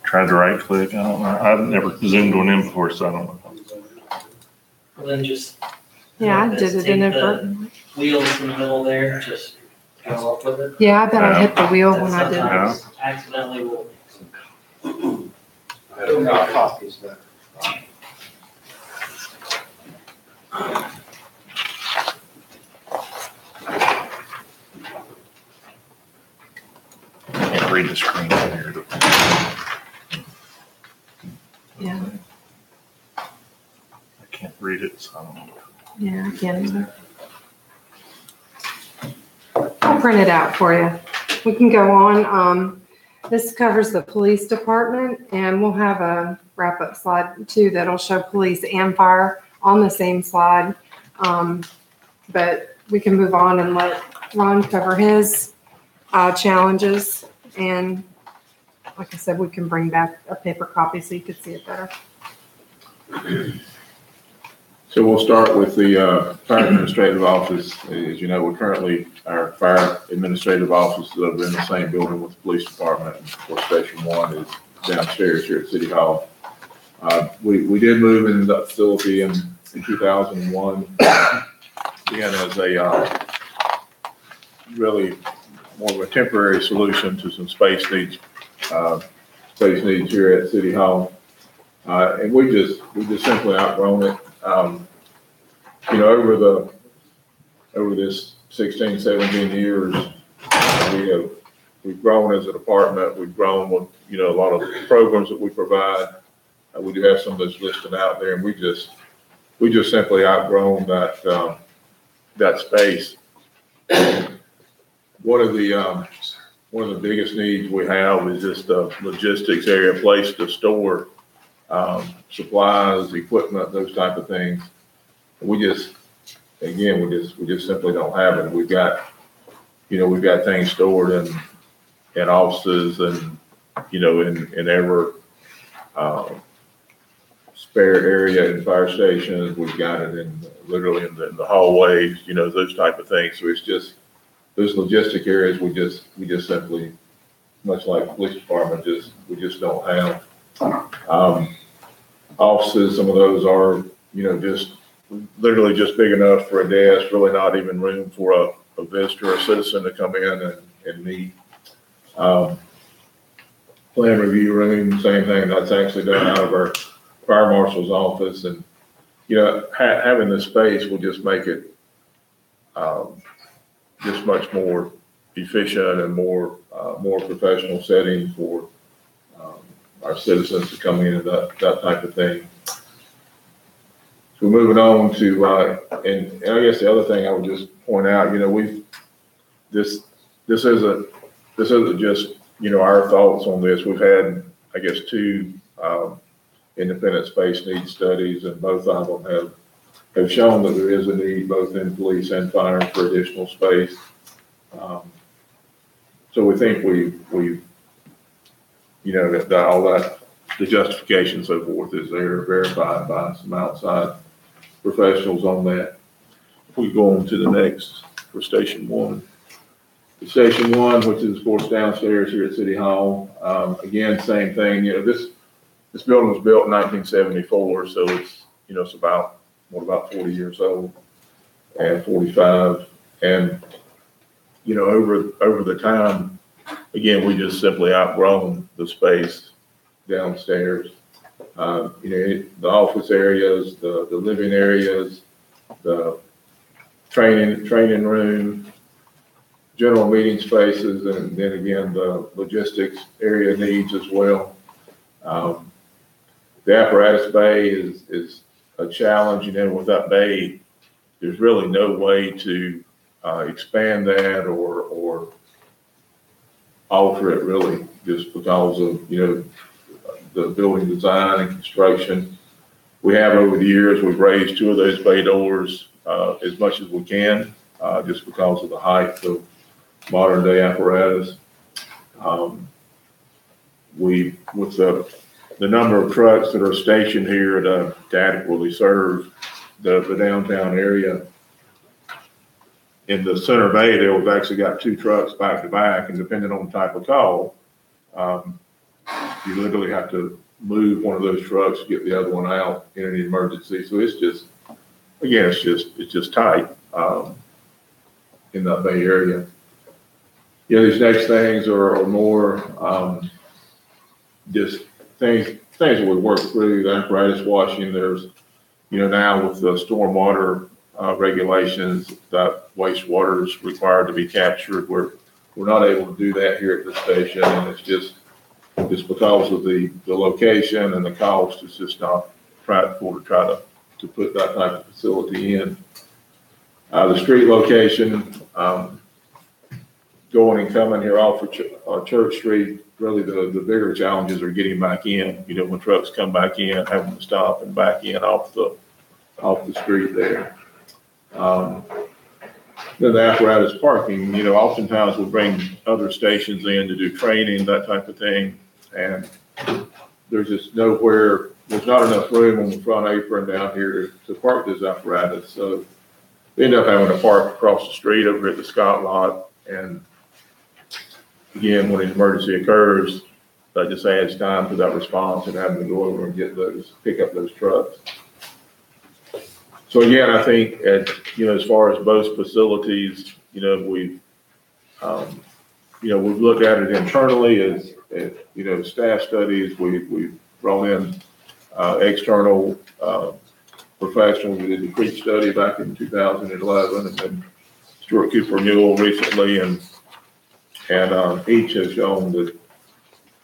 Tried to right click, I don't know. I've never zoomed one in before, so I don't know. Well, then just Yeah, I Just did it take the- inadvertently. wheels in the middle there, just go up with it. Yeah, I bet I hit the wheel That when I did it. sometimes accidentally will. I don't got copies there. I can't read the screen from here. Yeah, I can't read it, so I don't know. yeah, I can't either. I'll print it out for you. We can go on. This covers the police department, and we'll have a wrap-up slide too that'll show police and fire on the same slide. But we can move on and let Ron cover his challenges. And like I said, we can bring back a paper copy so you could see it better. So we'll start with the fire administrative office. As you know, we're currently, our fire administrative office is over in the same building with the police department. And of course, Station 1 is downstairs here at City Hall. We did move into that facility in 2001. Again, as a really more of a temporary solution to some space needs here at City Hall. And we just simply outgrown it. You know, over this 16, 17 years, we've grown as a department. We've grown with, you know, a lot of programs that we provide. We do have some of those listed out there, and we just simply outgrown that space. One of the biggest needs we have is just a logistics area, place to store supplies, equipment, those type of things. We just simply don't have it. We've got things stored in offices and, you know, in every spare area in fire stations. We've got it literally in the hallways, you know, those type of things. So it's just those logistic areas we just simply, much like the police department, we just don't have. Offices, some of those are, you know, just literally just big enough for a desk, really not even room for a visitor or citizen to come in and meet. Plan review room, same thing. That's actually done out of our fire marshal's office. And, you know, having this space will just make it just much more efficient and more professional setting for our citizens to come in and that type of thing. So moving on to, and I guess the other thing I would just point out, you know, this isn't just, you know, our thoughts on this. We've had, I guess, 2 independent space needs studies, and both of them have shown that there is a need both in police and fire for additional space. So we think we you know, that all that, the justification and so forth is there, verified by some outside professionals on that. If we go on to the next for Station 1. Station 1, which is of course downstairs here at City Hall. Again, same thing, you know, this This building was built in 1974, so it's, it's about 40 years old, and 45. And, over the time, again, we just simply outgrown the space downstairs. The office areas, the living areas, the training room, general meeting spaces, and then again, the logistics area needs as well. The apparatus bay is a challenge, with that bay, there's really no way to expand that or alter it really, just because of, the building design and construction. We have over the years, we've raised 2 of those bay doors as much as we can, just because of the height of modern day apparatus. With the number of trucks that are stationed here to adequately serve the downtown area, in the center bay, there was actually got 2 trucks back to back, and depending on the type of call, you literally have to move one of those trucks to get the other one out in an emergency. So it's just, again, it's just tight in that bay area. These next things are more just things that we work through. The apparatus washing, there's, now with the stormwater regulations, that wastewater is required to be captured. We're not able to do that here at the station, and it's just because of the location and the cost. It's just not practical to try to put that type of facility in. The street location, going and coming here off of Church Street, really the bigger challenges are getting back in. When trucks come back in, having to stop and back in off the street there. Then the apparatus parking, oftentimes we'll bring other stations in to do training, that type of thing. And there's just nowhere, there's not enough room on the front apron down here to park this apparatus. So we end up having to park across the street over at the Scott lot. And again, when an emergency occurs, that just adds time to that response and having to go over and pick up those trucks. So again, I think as far as both facilities, we've looked at it internally as staff studies. We've brought in external professionals. We did the Creek study back in 2011, and then Stuart Cooper Newell recently, and each has shown that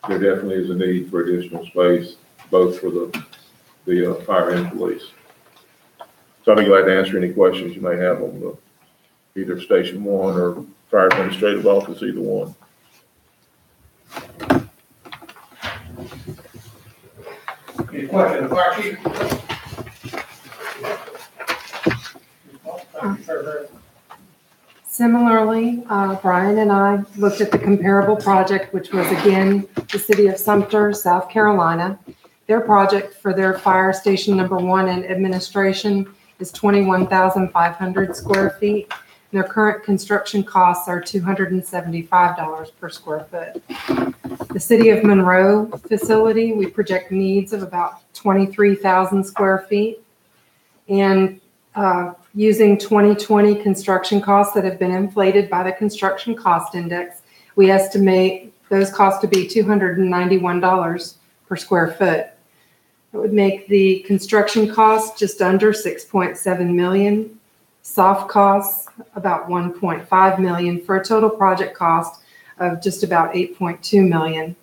there definitely is a need for additional space, both for the fire and police. So I'd be glad to answer any questions you may have on either Station 1 or Fire Administrative Office, either one. Any questions, Fire Chief? Similarly, Brian and I looked at the comparable project, which was again the city of Sumter, South Carolina. Their project for their fire station number 1 in administration is 21,500 square feet. And their current construction costs are $275 per square foot. The city of Monroe facility, we project needs of about 23,000 square feet. And using 2020 construction costs that have been inflated by the construction cost index, we estimate those costs to be $291 per square foot. It would make the construction cost just under 6.7 million, soft costs about 1.5 million, for a total project cost of just about 8.2 million.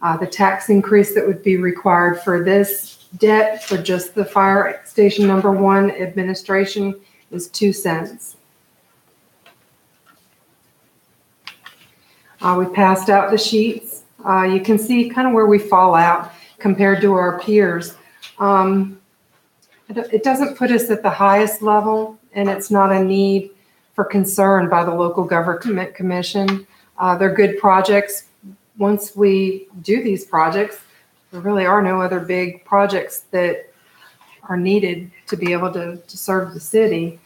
The tax increase that would be required for this debt for just the fire station number 1 administration is 2 cents. We passed out the sheets. You can see kind of where we fall out compared to our peers. It doesn't put us at the highest level, and it's not a need for concern by the local government commission. They're good projects. Once we do these projects, there really are no other big projects that are needed to be able to serve the city.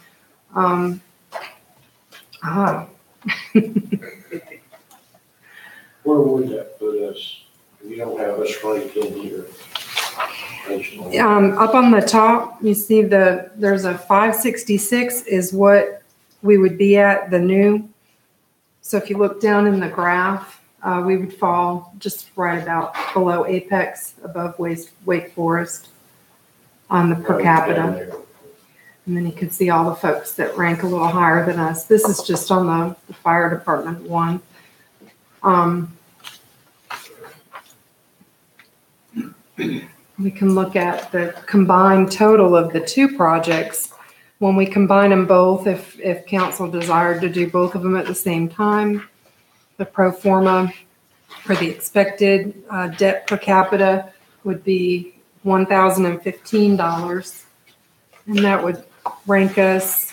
Where would that put us? We don't have a straight in here. information on? Up on the top, you see there's a 566 is what we would be at, the new. So if you look down in the graph, we would fall just right about below Apex, above Wake Forest on the per capita. And then you can see all the folks that rank a little higher than us. This is just on the fire department one. We can look at the combined total of the two projects. When we combine them both, if council desired to do both of them at the same time, the pro forma for the expected debt per capita would be $1,015. And that would rank us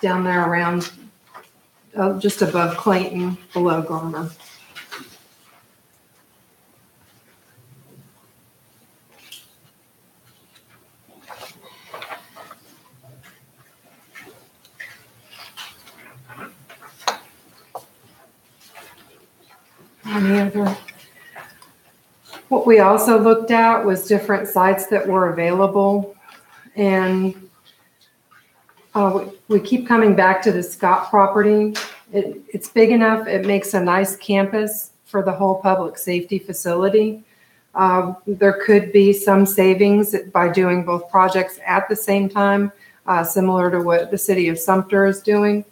down there around just above Clayton, below Garner. Any other? What we also looked at was different sites that were available, and we keep coming back to the Scott property. It's big enough, it makes a nice campus for the whole public safety facility. There could be some savings by doing both projects at the same time, similar to what the city of Sumter is doing.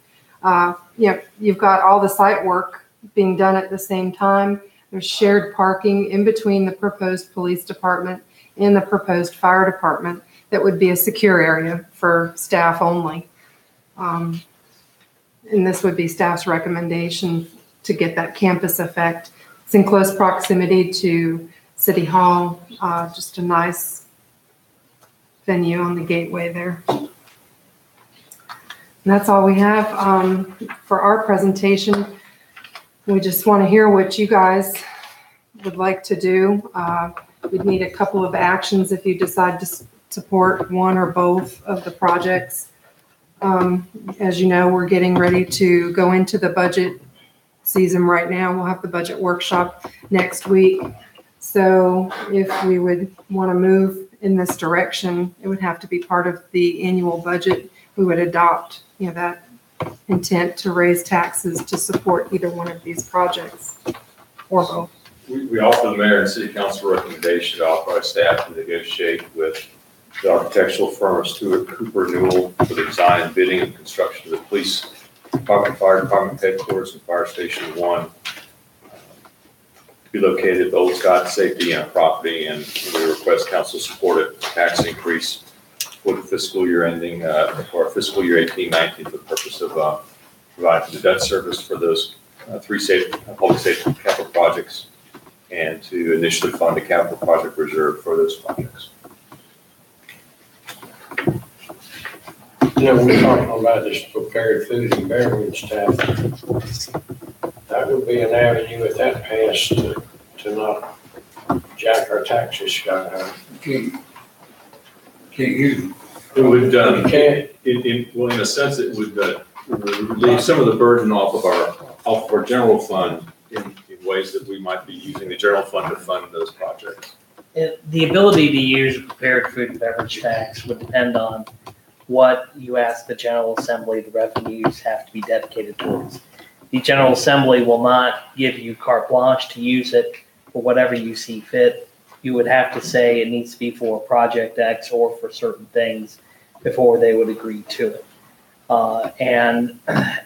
You've got all the site work being done at the same time. There's shared parking in between the proposed police department and the proposed fire department that would be a secure area for staff only. And this would be staff's recommendation to get that campus effect. It's in close proximity to City Hall, just a nice venue on the gateway there. And that's all we have for our presentation. We just want to hear what you guys would like to do. We'd need a couple of actions if you decide to support one or both of the projects. As you know, we're getting ready to go into the budget season right now. We'll have the budget workshop next week. So if we would want to move in this direction, it would have to be part of the annual budget. We would adopt, that intent to raise taxes to support either one of these projects or both. We offer the mayor and city council recommendation to authorize staff to negotiate with the architectural firm of Stewart Cooper Newell for the design, bidding, and construction of the police department, fire department headquarters, and fire station 1 to be located at the Old Scott Safety property, and we request council support a tax increase for the fiscal year ending, for fiscal year 18-19, for the purpose of providing the debt service for those 3 public safety capital projects, and to initially fund a capital project reserve for those projects. We're talking about this prepared food and beverage tax. That would be an avenue if that passed to not jack our taxes sky high. Can't use. It would, You can't. well, in a sense, it would relieve some of the burden off of our general fund in ways that we might be using the general fund to fund those projects. The ability to use a prepared food and beverage tax would depend on what you ask the General Assembly the revenues have to be dedicated towards. The General Assembly will not give you carte blanche to use it for whatever you see fit. You would have to say it needs to be for Project X or for certain things before they would agree to it. And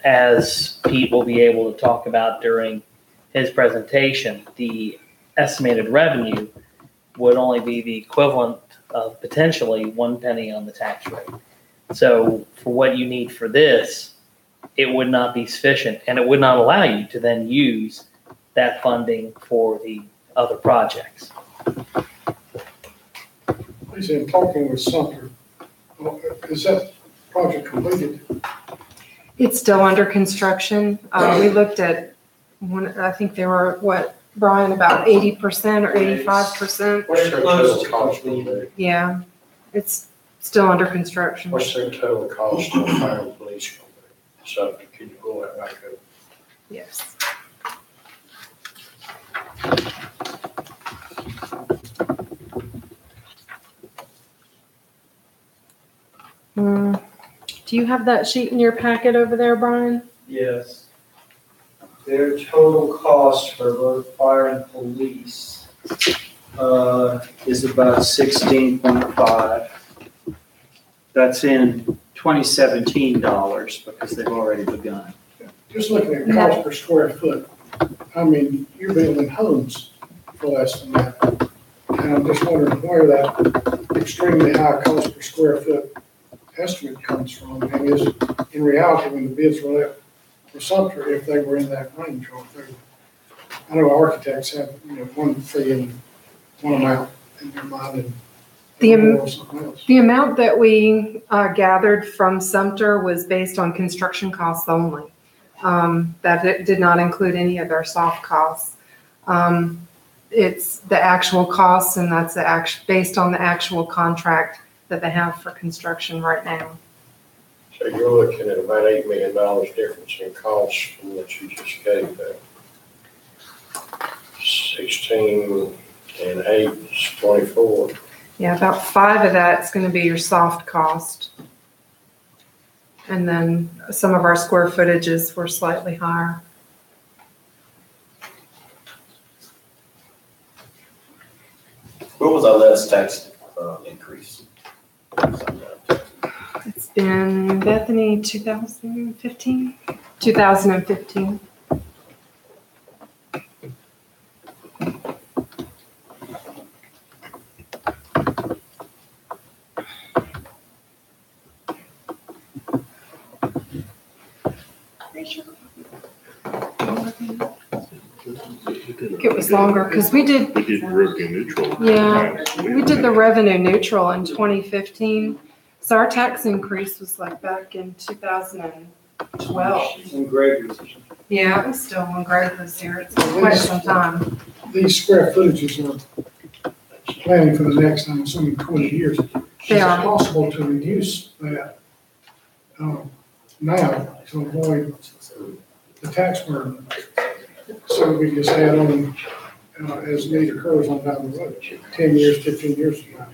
as Pete will be able to talk about during his presentation, the estimated revenue would only be the equivalent of potentially 1 penny on the tax rate. So for what you need for this, it would not be sufficient, and it would not allow you to then use that funding for the other projects. He said, talking with Sumter, is that project completed? It's still under construction. We looked at I think they were, Brian, about 80% or 85%? What's their total cost? Yeah, it's still under construction. What's their total cost on fire and police? So can you pull that back up? Yes. Do you have that sheet in your packet over there, Brian? Yes. Their total cost for both fire and police, is about 16.5. That's in 2017 dollars because they've already begun. Just looking at cost per square foot, I mean, you're building homes for less than that. And I'm just wondering where that extremely high cost per square foot estimate comes from. And is, in reality, when the bids were let for Sumter, if they were in that range, or if they were, I know architects have, one fee and one amount in their mind and something else. The amount that we gathered from Sumter was based on construction costs only. That it did not include any of their soft costs. It's the actual costs, and that's based on the actual contract that they have for construction right now. So you're looking at about $8 million difference in costs from what you just gave them. 16 and 8 is 24. Yeah, about 5 of that's going to be your soft cost. And then some of our square footages were slightly higher. What was our last tax increase? It's been, Bethany, 2015? 2015. It was longer because we did revenue neutral. Yeah, we did the revenue neutral in 2015. So our tax increase was like back in 2012. And Gregory's. Yeah, it was still when Greg was here. It's been quite some time. These square footages are planning for the next, I'm assuming, 20 years. They are. Is it possible to reduce that now to avoid the tax burden? So we just add on as need occurs on down the road, 10 years, 15 years from now.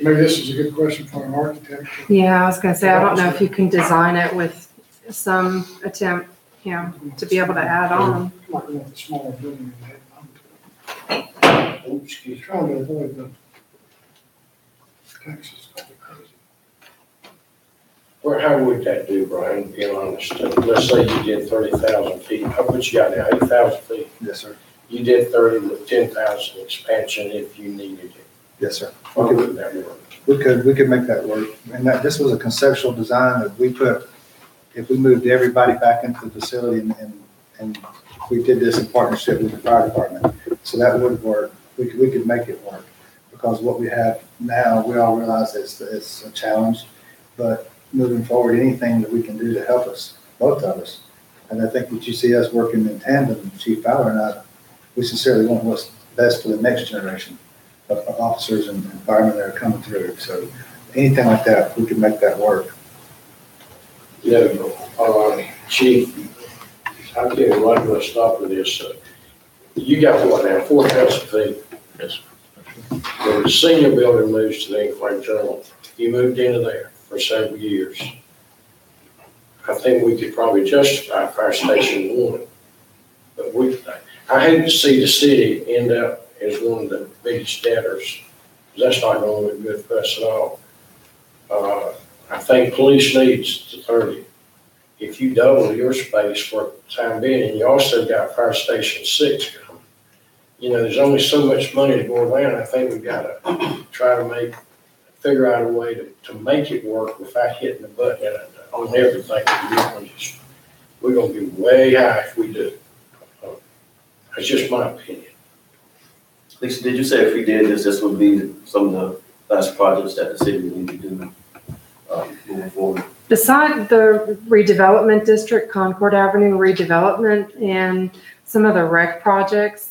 Maybe this is a good question for an architect. Yeah, I was going to say, I don't know if you can design it with some attempt, to be able to add on. Like with a smaller building. Excuse, trying to avoid the taxes. Well, how would that do, Brian, being honest? Let's say you did 30,000 feet. How much you got now, 8,000 feet? Yes, sir. You did 30 with 10,000 expansion if you needed it. Yes, sir. How would that work? We could make that work. And this was a conceptual design that we put, if we moved everybody back into the facility and we did this in partnership with the fire department. So that would work. We could make it work because what we have now, we all realize it's a challenge, but moving forward, anything that we can do to help us, both of us. And I think that you see us working in tandem, Chief Fowler and I, we sincerely want what's best for the next generation of officers and firemen that are coming through. So anything like that, we can make that work. Yeah, Chief, I tell you what, let's stop with this. You got what now, 4,000 feet? Yes. When the senior building moves to the Inquiry Journal, you moved into there for several years. I think we could probably justify Fire Station 1. But I hate to see the city end up as one of the biggest debtors. That's not going to look good for us at all. I think police needs the 30. If you double your space for the time being, and you also got Fire Station 6 coming, there's only so much money to go around. I think we've got to try to figure out a way to make it work without hitting the button on everything. We're going to be way high if we do. That's just my opinion. Lisa, did you say if we did this would be some of the last projects that the city would need to do moving forward? Beside the redevelopment district, Concord Avenue redevelopment, and some of the rec projects,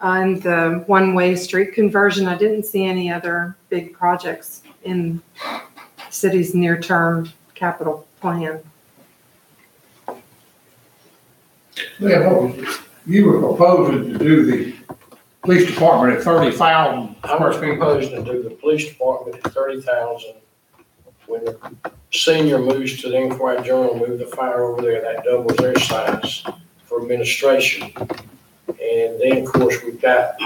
and the one-way street conversion, I didn't see any other big projects in the city's near-term capital plan. Yeah, you were proposing to do the police department at 30,000 I'm square feet. proposing to do the police department at 30,000 when the senior moves to the Inquiry Journal, move the fire over there, that doubles their size for administration. And then, of course, we've got,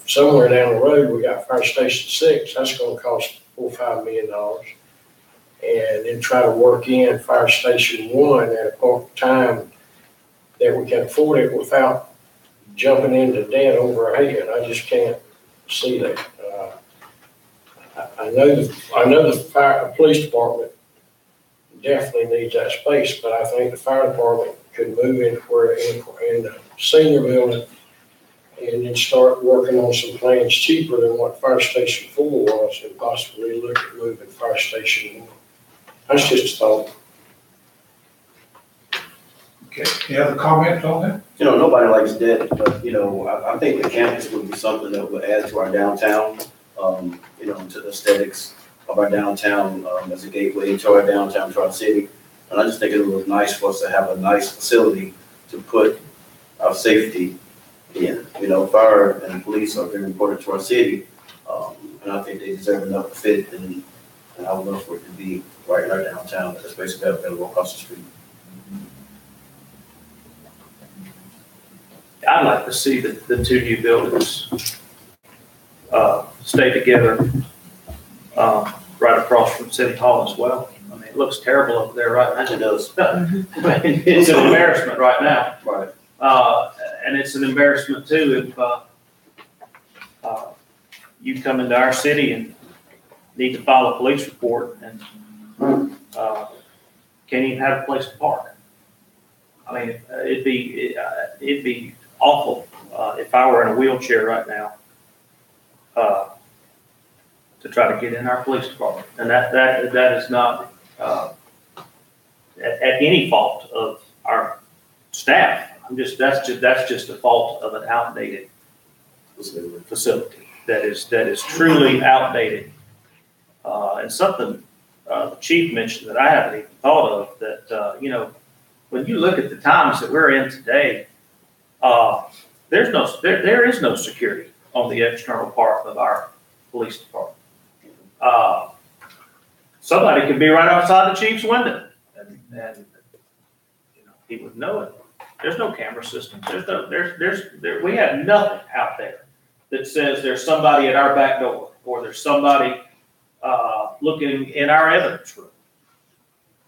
somewhere down the road, we got Fire Station 6, that's gonna cost $4 or $5 million. And then try to work in Fire Station 1 at a point in time that we can afford it without jumping into debt over our head. I just can't see that. I know the police department definitely needs that space, but I think the fire department could move in the senior building and then start working on some plans cheaper than what Fire Station 4 was, and possibly look at moving Fire Station 1. That's just a thought. Okay, any other comments on that? You know, nobody likes debt, but, you know, I think the campus would be something that would add to our downtown, you know, to the aesthetics of our downtown, as a gateway into our downtown, to our city. And I just think it would look nice for us to have a nice facility to put our safety in. You know, fire and police are very important to our city, and I think they deserve enough to fit, and I would love for it to be right in our downtown, that's basically available across the street. I'd like to see the two new buildings stay together right across from City Hall as well. I mean, it looks terrible over there right now. It does. It's an embarrassment right now. Right. And it's an embarrassment too if you come into our city and need to file a police report and can't even have a place to park. I mean, it'd be awful if I were in a wheelchair right now to try to get in our police department, and that is not at any fault of our staff. That's just a fault of an outdated facility that is truly outdated, and something the chief mentioned that I haven't even thought of, that you know, when you look at the times that we're in today, there is no security on the external part of our police department. Somebody could be right outside the chief's window, and you know, he would know it. There's no camera system. We have nothing out there that says there's somebody at our back door, or there's somebody looking in our evidence room,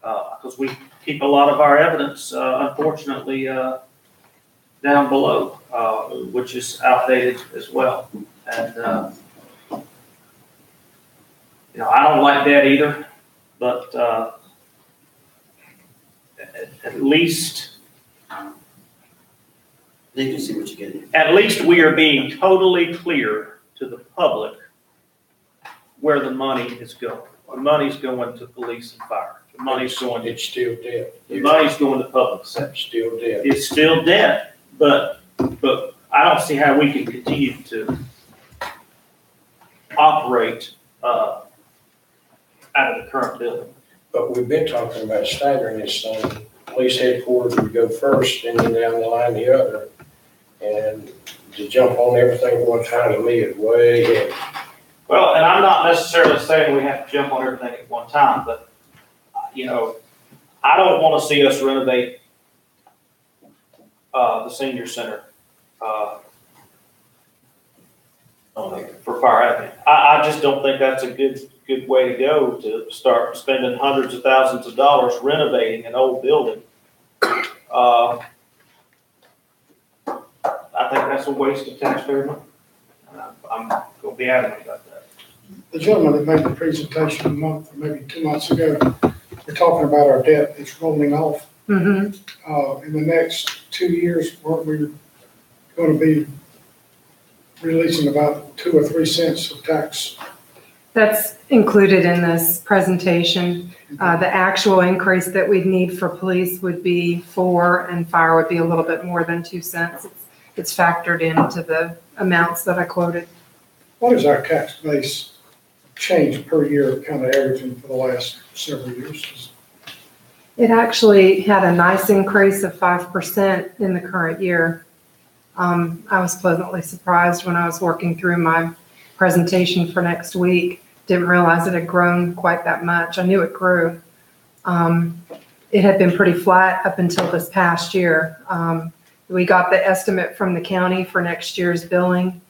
because we keep a lot of our evidence, unfortunately, down below, which is outdated as well. And you know, I don't like that either, but at least. You can see what you're getting. At least we are being totally clear to the public where the money is going. The money's going to police and fire. The money's going to. It's still debt. The money's going to public sector. Still debt. It's still debt, but I don't see how we can continue to operate out of the current building. But we've been talking about staggering this thing. Police headquarters would go first, and then down the line the other. And to jump on everything at one time, to me, is way heavy. Well, and I'm not necessarily saying we have to jump on everything at one time, but, you know, I don't want to see us renovate the senior center for fire admin. I just don't think that's a good way to go, to start spending hundreds of thousands of dollars renovating an old building. I think that's a waste of taxpayer money. I'm going to be adamant about that. The gentleman that made the presentation a month or maybe 2 months ago, we're talking about our debt that's rolling off. Mm-hmm. In the next 2 years, we're going to be releasing about 2 or 3 cents of tax. That's included in this presentation. The actual increase that we'd need for police would be 4, and fire would be a little bit more than 2 cents. It's factored into the amounts that I quoted. What is our tax base change per year, kind of averaging for the last several years? It actually had a nice increase of 5% in the current year. I was pleasantly surprised when I was working through my presentation for next week didn't realize it had grown quite that much. I knew it grew. It had been pretty flat up until this past year. We got the estimate from the county for next year's billing,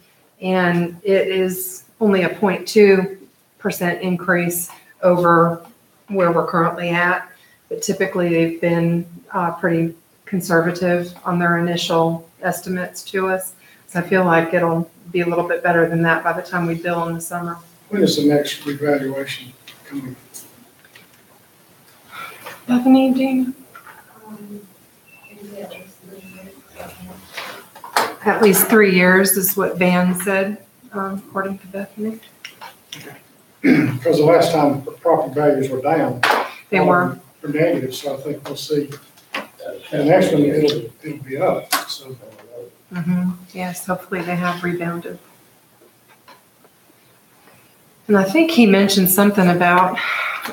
and it is only a 0.2% increase over where we're currently at. But typically they've been pretty conservative on their initial estimates to us. So I feel like it'll be a little bit better than that by the time we bill in the summer. When is the next revaluation coming? Bethany, do you? At least 3 years is what Van said, according to Bethany. Because the last time the property values were down. They were. They're negative, so I think we'll see. And next one, it'll be up, so. Yes, hopefully they have rebounded. And I think he mentioned something about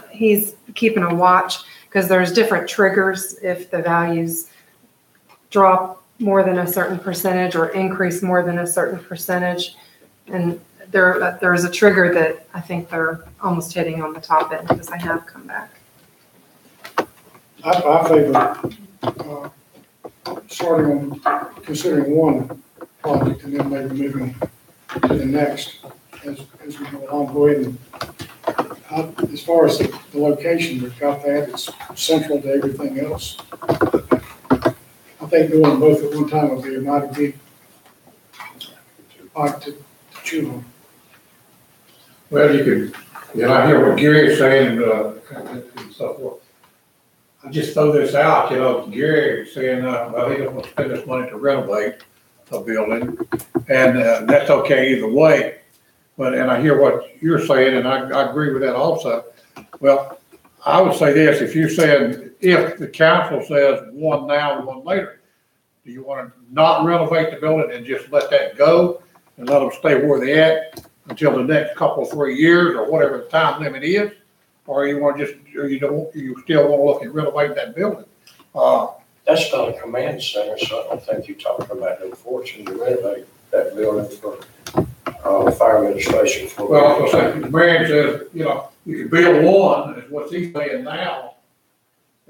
he's keeping a watch because there's different triggers if the values drop more than a certain percentage or increase more than a certain percentage. And there's a trigger that I think they're almost hitting on the top end because they have come back. I favor starting on considering one project and then maybe moving to the next as we go along. Go ahead and, as far as the location, we've got that. It's central to everything else. I think doing both at one time would be a mighty big bite to chew on. Well, you could, I hear what Gary is saying, and so forth. I just throw this out, Gary is saying, well, he don't want to spend this money to renovate a building, and that's okay either way. But, and I hear what you're saying, and I agree with that also. Well, I would say this, if you're saying, if the council says one now and one later, do you want to not renovate the building and just let that go and let them stay where they're at until the next couple, 3 years or whatever the time limit is? Or you want to just, or you still want to look at renovating that building? That's not a command center, so I don't think you're talking about enforcing to renovate that building for fire administration. Well, I was saying, the mayor says, you can build one, is what he's saying now,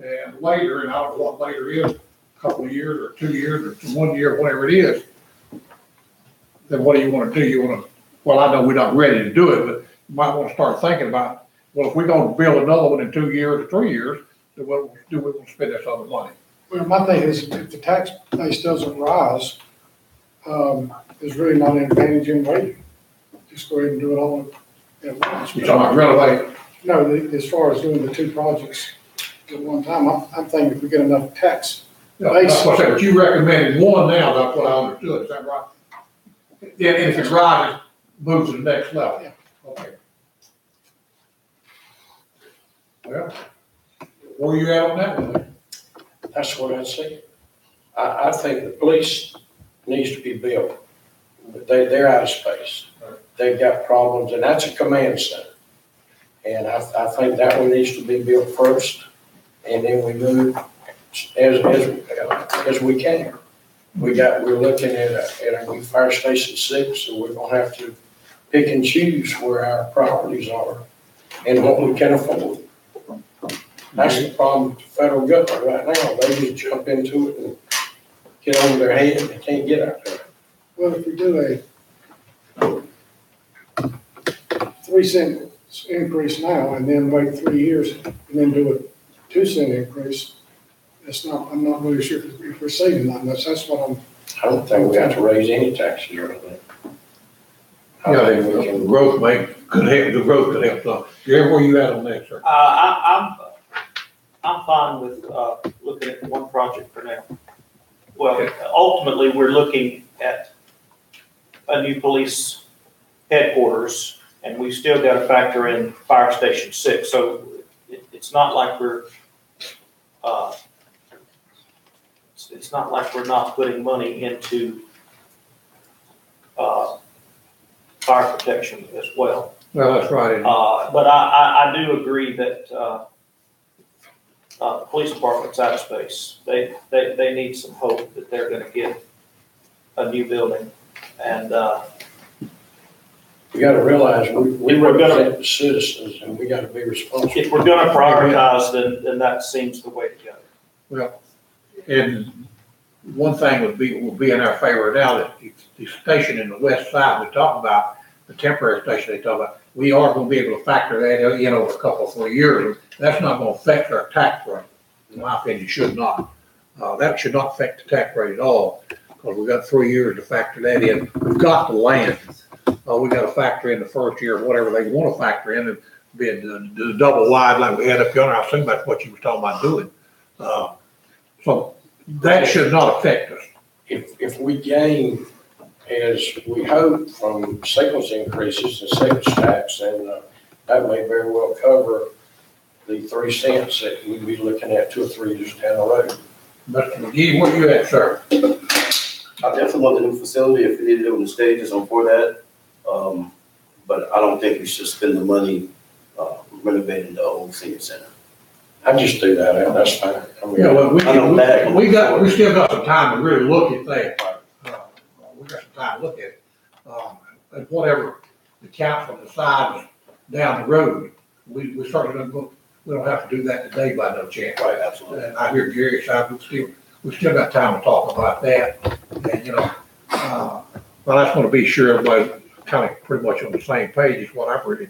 and later, and I don't know what later is, a couple of years or 2 years or 1 year, whatever it is. Then what do you want to do? Well, I know we're not ready to do it, but you might want to start thinking about, well, if we're going to build another one in 2 years or 3 years, then what do we want to spend this other money? Well, my thing is, if the tax base doesn't rise, there's really not an advantage in waiting. Just go ahead and do it all at once. You're talking about renovate? No, as far as doing the two projects at one time, I'm thinking if we get enough tax base. That's what I said, but you recommended one now, that's what I understood, is that right? Yeah, and if it's right, it moves to the next level. Yeah. Okay. Well, where are you at on that one? That's what I said. I think the police needs to be built, but they're out of space. They've got problems, and that's a command center. And I think that one needs to be built first, and then we move as we can. We're looking at a new fire station 6, so we're gonna have to pick and choose where our properties are and what we can afford. That's the problem with the federal government right now. They just jump into it and get over their head. They can't get out there. Well, if we do a 3-cent increase now and then wait 3 years and then do a 2-cent increase, I'm not really sure if we're saving that much. That's what I don't think we have to raise any taxes or anything. The growth could help some. Gary, where you at on that, sir? I'm fine with looking at one project for now. Well, ultimately, we're looking at a new police headquarters, and we still got to factor in Fire Station 6. So it's not like we're it's not like we're not putting money into fire protection as well. Well, that's right. But I do agree that the police department's out of space. They need some hope that they're going to get a new building, and You gotta realize, we If we're gonna- represent the citizens and we gotta be responsible. If we're gonna prioritize, then that seems the way to go. Well, and one thing would be in our favor now that the station in the west side we talked about, the temporary station they talk about, we are gonna be able to factor that in over a couple, 3 years. That's not gonna affect our tax rate, in my opinion, should not. That should not affect the tax rate at all, because we've got 3 years to factor that in. We've got the land. We gotta factor in the first year, whatever they wanna factor in, and being the double wide like we had up yonder. I assume that's what you was talking about doing. So that should not affect us. If we gain, as we hope, from sales increases and sales tax, and that may very well cover the 3 cents that we'd be looking at 2 or 3 years down the road. Mr. McGee, where you at, sir? I definitely want the new facility. If we need to do it in stages, I'm for that. But I don't think we should spend the money renovating the old senior center. I just do that, that's fine. I mean, Yeah, well, we we still got some time to really look at that. We got some time to look at it. And whatever the council decides down the road, we certainly don't go, we don't have to do that today by no chance. Right, absolutely. And I hear Gary's side, we still got time to talk about that. And, well, I just want to be sure everybody's kind of pretty much on the same page is what I'm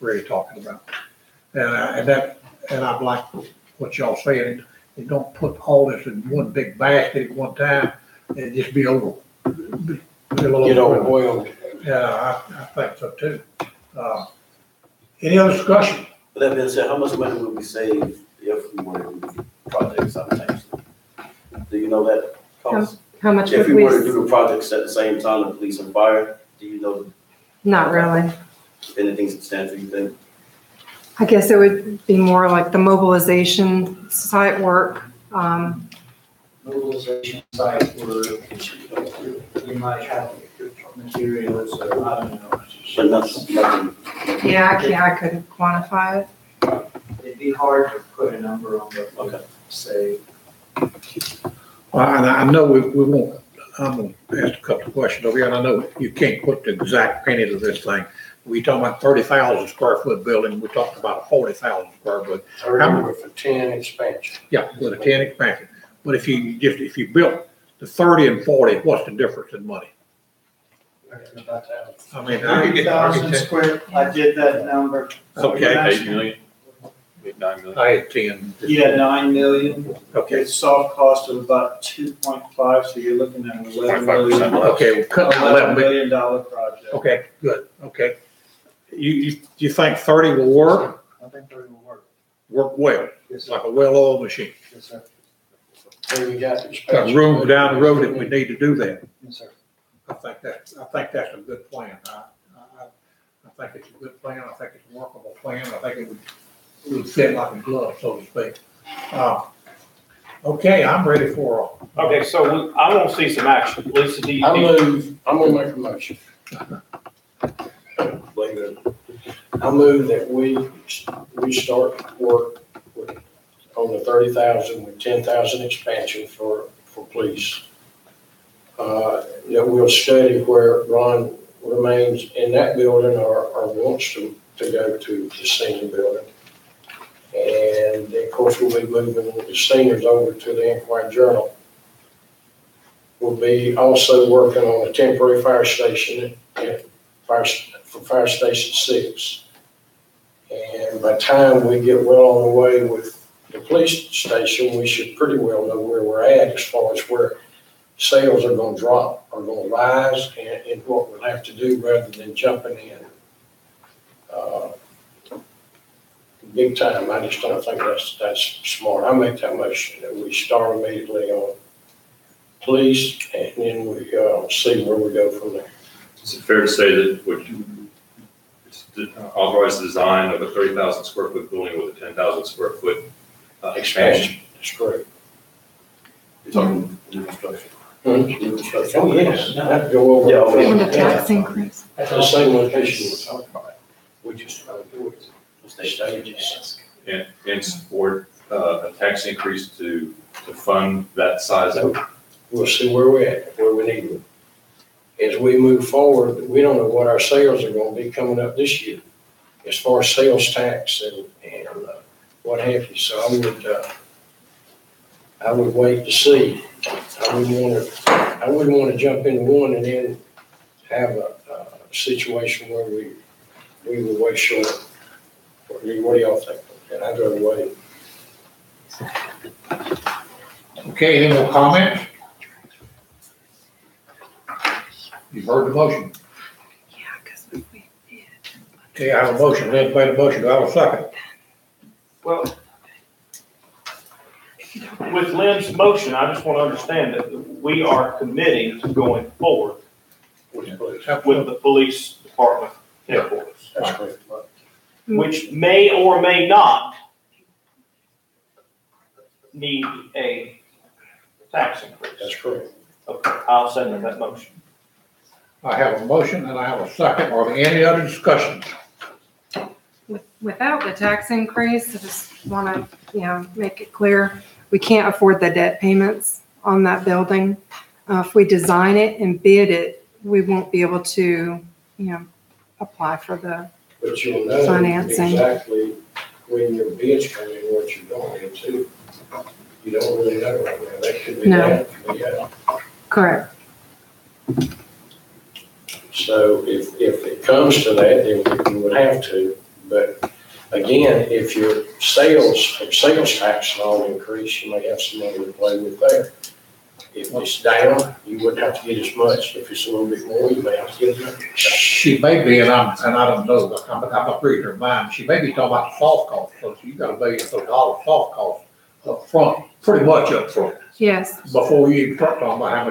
really talking about. And I like what y'all saying. You don't put all this in one big basket at one time and just be over. Get overwhelmed. Yeah, I think so too. Any other discussion? With that being said, how much money would we save if we were to do projects simultaneously? Do you know that cost? How much If would we were to we, do the projects at the same time, the police and fire, do you know not really. if anything substantial you think? I guess it would be more like the mobilization site work. Mobilization site where you might have materials or I don't know. But nothing. Yeah, I couldn't quantify it. It'd be hard to put a number on what Okay. say. Well, and I know we won't, I'm gonna ask a couple of questions over here, and I know you can't put the exact penny to this thing. We talking about 30,000 square foot building, we talked about a 40,000 square foot. I remember for 10 expansion. Yeah, with a 10 expansion. But if you built the 30 and 40, what's the difference in money? I mean, I could get 30,000 square, I did that number. Okay. 8 million, 9 million. I had 10. Yeah, 9 million. Okay, It's soft cost of about 2.5, so you're looking at an 11 million. okay, we'll cut to 11 million. $11 million project. Okay, good, okay. You think 30 will work? I think 30 will work. Work well, Yes, sir. like a well-oiled machine. Yes, sir. So we got Got expansion. room down the road if we need to do that. Yes, sir. I think that's a good plan. I think it's a good plan. I think it's a workable plan. I think it would fit like a glove, so to speak. Okay, I'm ready for, Okay, so I want to see some action. Lisa, do you? I'm gonna make a motion. I move that we start work on the 30,000 with 10,000 expansion for police. That we'll study where Ron remains in that building or wants to go to the senior building. And of course, we'll be moving the seniors over to the Inquiry Journal. We'll be also working on a temporary fire station for Fire Station 6. And by the time we get well on the way with the police station, we should pretty well know where we're at as far as where sales are going to drop, are going to rise, and what we'll have to do rather than jumping in big time. I just don't think that's smart. I make that motion that we start immediately on police, and then we see where we go from there. Is it fair to say that authorize the design of a 30,000 square foot building with a 10,000 square foot expansion? That's correct. You're talking new construction. New construction. Oh, yes. I have to go over. Yeah, And the tax increase. At the same location we're talking about. We just try to do it. State stages. And support a tax increase to fund that size of. We'll see where we're at, where we need to. as we move forward, we don't know what our sales are gonna be coming up this year, as far as sales tax and what have you. So I would wait to see. I wouldn't wanna jump into one and then have a situation where we were way short. What do y'all think? And I'd rather wait. Okay, any more comments? You've heard the motion. Yeah, because we did. Okay, I have a motion. Lynn made a motion. Do I have a second? Well, with Lynn's motion, I just want to understand that we are committing to going forward with the police department headquarters, That's correct. which may or may not need a tax increase. That's correct. Okay, I'll second that motion. I have a motion and I have a second. Are there any other discussions? Without the tax increase, I just want to, make it clear, we can't afford the debt payments on that building. If we design it and bid it, we won't be able to, apply for the But you'll know financing. exactly when your bids come in, what you're going into. You don't really know right now. That could be No. that, could be that. Correct. So if it comes to that, then we would have to. But again, if your sales tax and all increase, you may have some money to play with there. If it's down, you wouldn't have to get as much. If it's a little bit more, you may have to get as much. She may be, and I don't know, I'm not reading her mind. She may be talking about the soft cost. So you got $1 million soft cost up front, pretty much up front, Yes. before you even start talking about how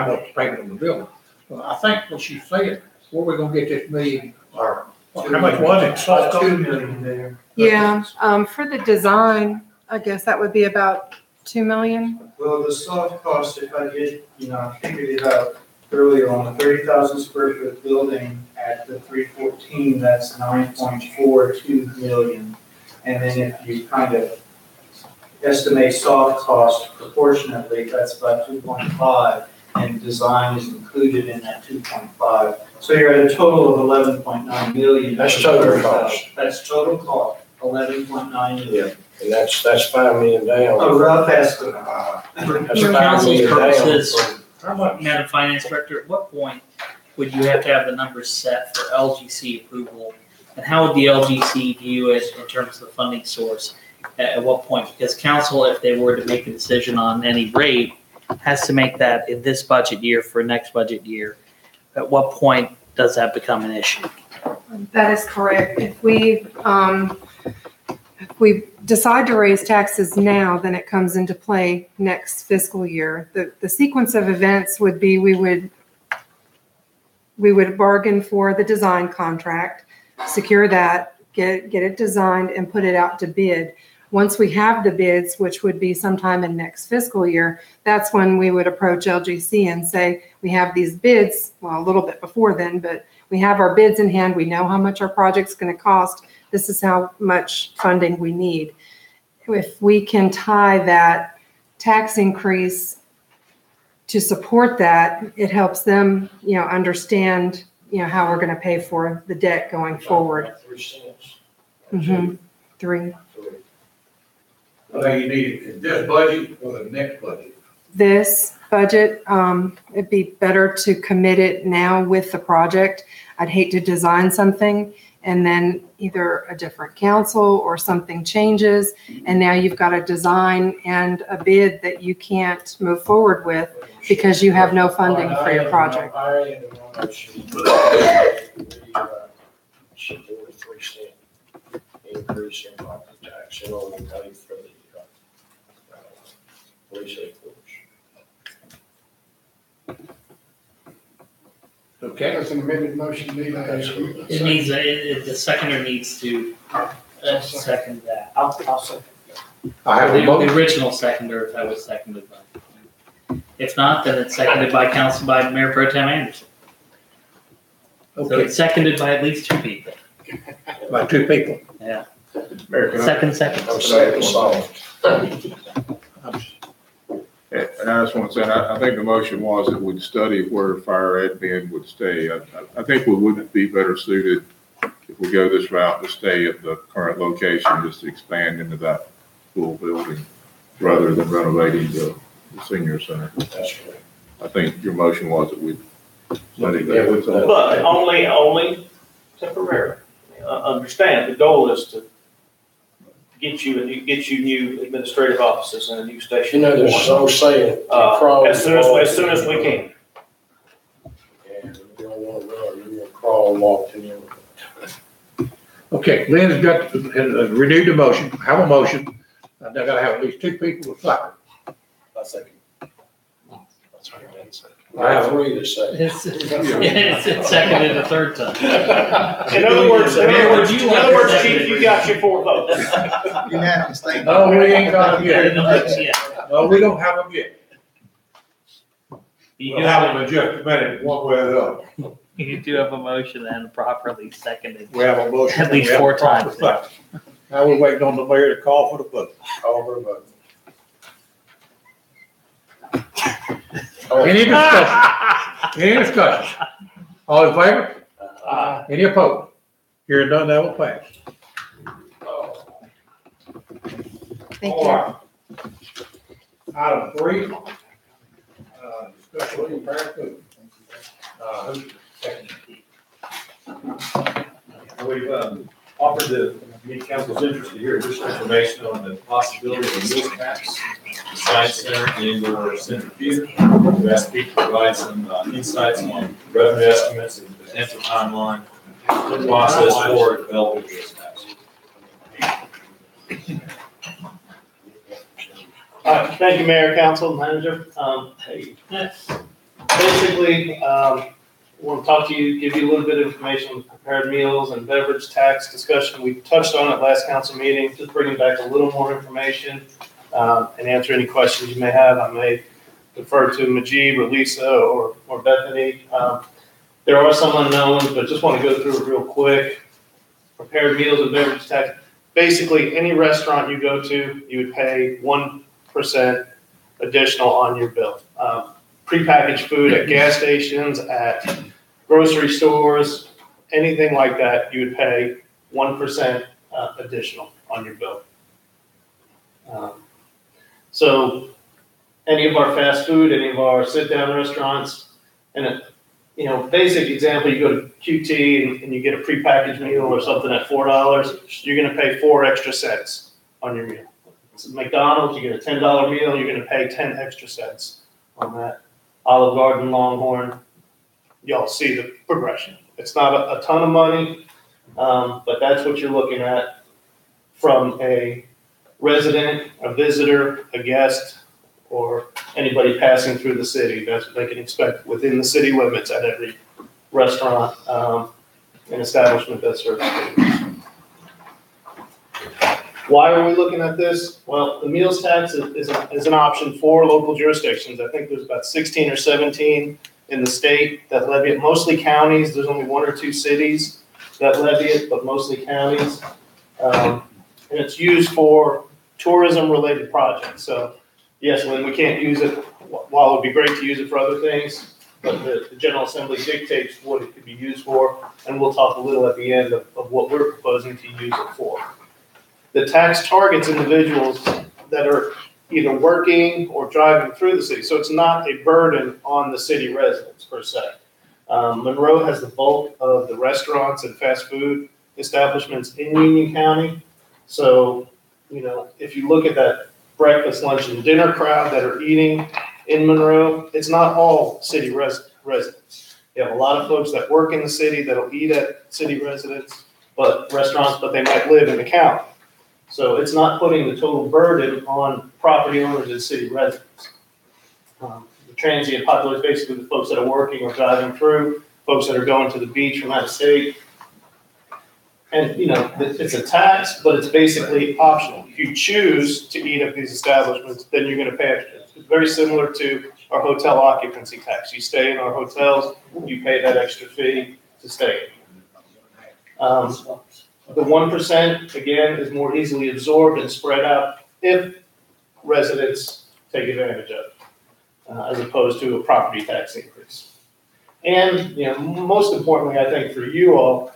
much payment on the building. So I think what she's saying, where we gonna get this million, or how much was it? Soft cost? 2 million there. Yeah, for the design, I guess that would be about 2 million. Well, the soft cost, if I did, I figured it out earlier on a 30,000 square foot building at the 314, that's 9.42 million. And then if you kind of estimate soft cost proportionately, that's about 2.5, and design is included in that 2.5. So you're at a total of 11.9 million. That's total cost. That's total cost, 11.9 million. And that's $5 million down. A rough estimate. That's For $5 council's million purposes, How much? Madam Finance Director, at what point would you have to have the numbers set for LGC approval? And how would the LGC view it in terms of the funding source? At what point? Because council, if they were to make a decision on any rate, has to make that in this budget year for next budget year. At what point does that become an issue? That is correct. If we decide to raise taxes now, then it comes into play next fiscal year. The sequence of events would be we would bargain for the design contract, secure that, get it designed and put it out to bid. Once we have the bids, which would be sometime in next fiscal year, that's when we would approach LGC and say, we have these bids, well, a little bit before then, but we have our bids in hand. We know how much our project's going to cost. This is how much funding we need. If we can tie that tax increase to support that, it helps them, understand, how we're going to pay for the debt going forward. 3 cents. Mm-hmm. 3. Well, you need it in this budget or the next budget? This budget, it'd be better to commit it now with the project. I'd hate to design something and then either a different council or something changes, and now you've got a design and a bid that you can't move forward with because you have no funding for your project. Should do a 3 cent increase in property tax in order to pay for the police headquarters. Okay. That's an amended motion, need I ask you? It needs, the seconder needs to second that. I'll second. I have a The motion. original seconder, if that was seconded by. If not, then it's seconded by Mayor Pro Tem Anderson. So Okay, it's seconded by at least 2 people. by 2 people. Yeah. Mayor, can I- Second. I'm saying it's soft. And I just want to say, I think the motion was that we'd study where fire admin would stay. I think we wouldn't be better suited if we go this route to stay at the current location, just to expand into that full building rather than renovating the senior center. That's correct. I think your motion was that we'd study Yeah, that. So- But only temporarily. Understand, the goal is to get you new administrative offices and a new You station. know, there's no saying. As soon as we can. And you don't want to run, you're gonna crawl, walk, and everything. Okay, Lynn's got, renewed the motion, have a motion. I gotta have at least 2 people to second. I second. I have 3 to say. It's seconded a third time. In other words, Chief, you got your 4 votes. Unanimous, thank you. No, we ain't got them yet. Yeah. No, we don't have them yet. You We'll do have have, them in just a minute, one way or the other. you do have a motion and properly seconded. We have a motion. At least we have 4 a proper times. second. Now we're waiting on the mayor to call for the vote. Call for a vote. Any discussion? Any discussion? All in favor? Any opposed? Hearing none, that will pass. Thank All you. right. Item 3, discussion of prepared food. Who's second? We've offered to meet council's interest to hear additional information on the possibility of a meal tax, science center, and or center theater. We've asked Pete to provide some insights on revenue estimates and potential timeline, the process for developing this tax. Thank you, Mayor, Council, Manager. Basically, want to talk to you, give you a little bit of information on prepared meals and beverage tax discussion. We touched on it last council meeting, just bringing back a little more information and answer any questions you may have. I may defer to Majib or Lisa or Bethany. There are some unknowns, but just want to go through it real quick. Prepared meals and beverage tax. Basically, any restaurant you go to, you would pay 1% additional on your bill. Prepackaged food at gas stations, at grocery stores, anything like that, you would pay 1% additional on your bill. So any of our fast food, any of our sit-down restaurants, and basic example, you go to QT and you get a prepackaged meal or something at $4, you're gonna pay 4 extra cents on your meal. So McDonald's, you get a $10 meal, you're gonna pay 10 extra cents on that. Olive Garden, Longhorn, y'all see the progression. It's not a ton of money, but that's what you're looking at from a resident, a visitor, a guest, or anybody passing through the city. That's what they can expect within the city limits at every restaurant and establishment that serves food. Why are we looking at this? Well, the meals tax is an option for local jurisdictions. I think there's about 16 or 17 in the state that levy it, mostly counties. There's only 1 or 2 cities that levy it, but mostly counties. And it's used for tourism-related projects. So yes, Lynn, we can't use it, while it would be great to use it for other things, but the General Assembly dictates what it could be used for, and we'll talk a little at the end of what we're proposing to use it for. The tax targets individuals that are either working or driving through the city, so it's not a burden on the city residents per se. Monroe has the bulk of the restaurants and fast food establishments in Union County. So, if you look at that breakfast, lunch, and dinner crowd that are eating in Monroe, it's not all city residents. You have a lot of folks that work in the city that'll eat at city restaurants, but they might live in the county. So it's not putting the total burden on property owners and city residents. The transient population, basically the folks that are working or driving through, folks that are going to the beach from out of state. And, it's a tax, but it's basically optional. If you choose to eat at these establishments, then you're going to pay extra. It's very similar to our hotel occupancy tax. You stay in our hotels, you pay that extra fee to stay. The 1%, again, is more easily absorbed and spread out if residents take advantage of it. as opposed to a property tax increase. And, most importantly, I think for you all,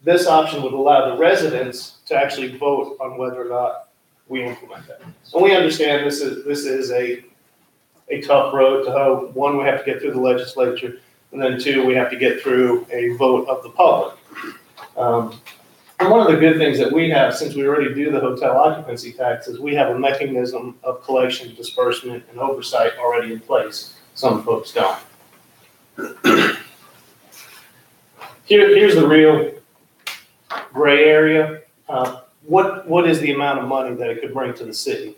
this option would allow the residents to actually vote on whether or not we implement that. And we understand this is a tough road to hoe. One, we have to get through the legislature, and then two, we have to get through a vote of the public. And one of the good things that we have, since we already do the hotel occupancy tax, is we have a mechanism of collection, disbursement, and oversight already in place. Some folks don't. Here's the real gray area. What is the amount of money that it could bring to the city?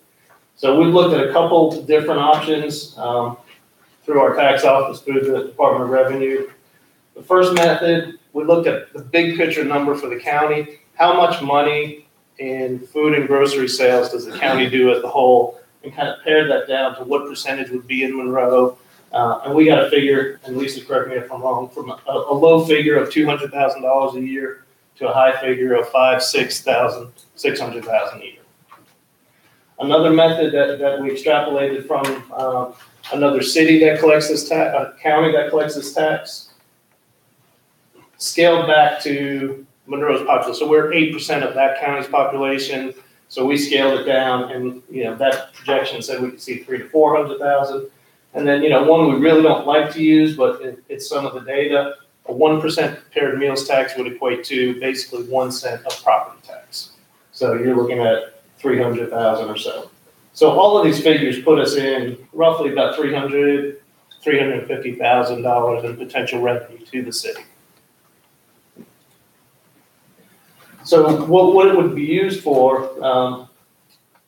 So we've looked at a couple different options through our tax office, through the Department of Revenue. The first method, we looked at the big picture number for the county. How much money in food and grocery sales does the county do as a whole? And kind of pared that down to what percentage would be in Monroe. And we got a figure, and Lisa, correct me if I'm wrong, from a low figure of $200,000 a year to a high figure of $600,000 a year. Another method that we extrapolated from another city that collects this tax, a county that collects this tax, scaled back to Monroe's population. So we're 8% of that county's population. So we scaled it down, and that projection said we could see 300,000 to 400,000. And then one we really don't like to use, but it's some of the data. A 1% prepared meals tax would equate to basically 1 cent of property tax. So you're looking at 300,000 or so. So all of these figures put us in roughly about $350,000 in potential revenue to the city. So what it would be used for,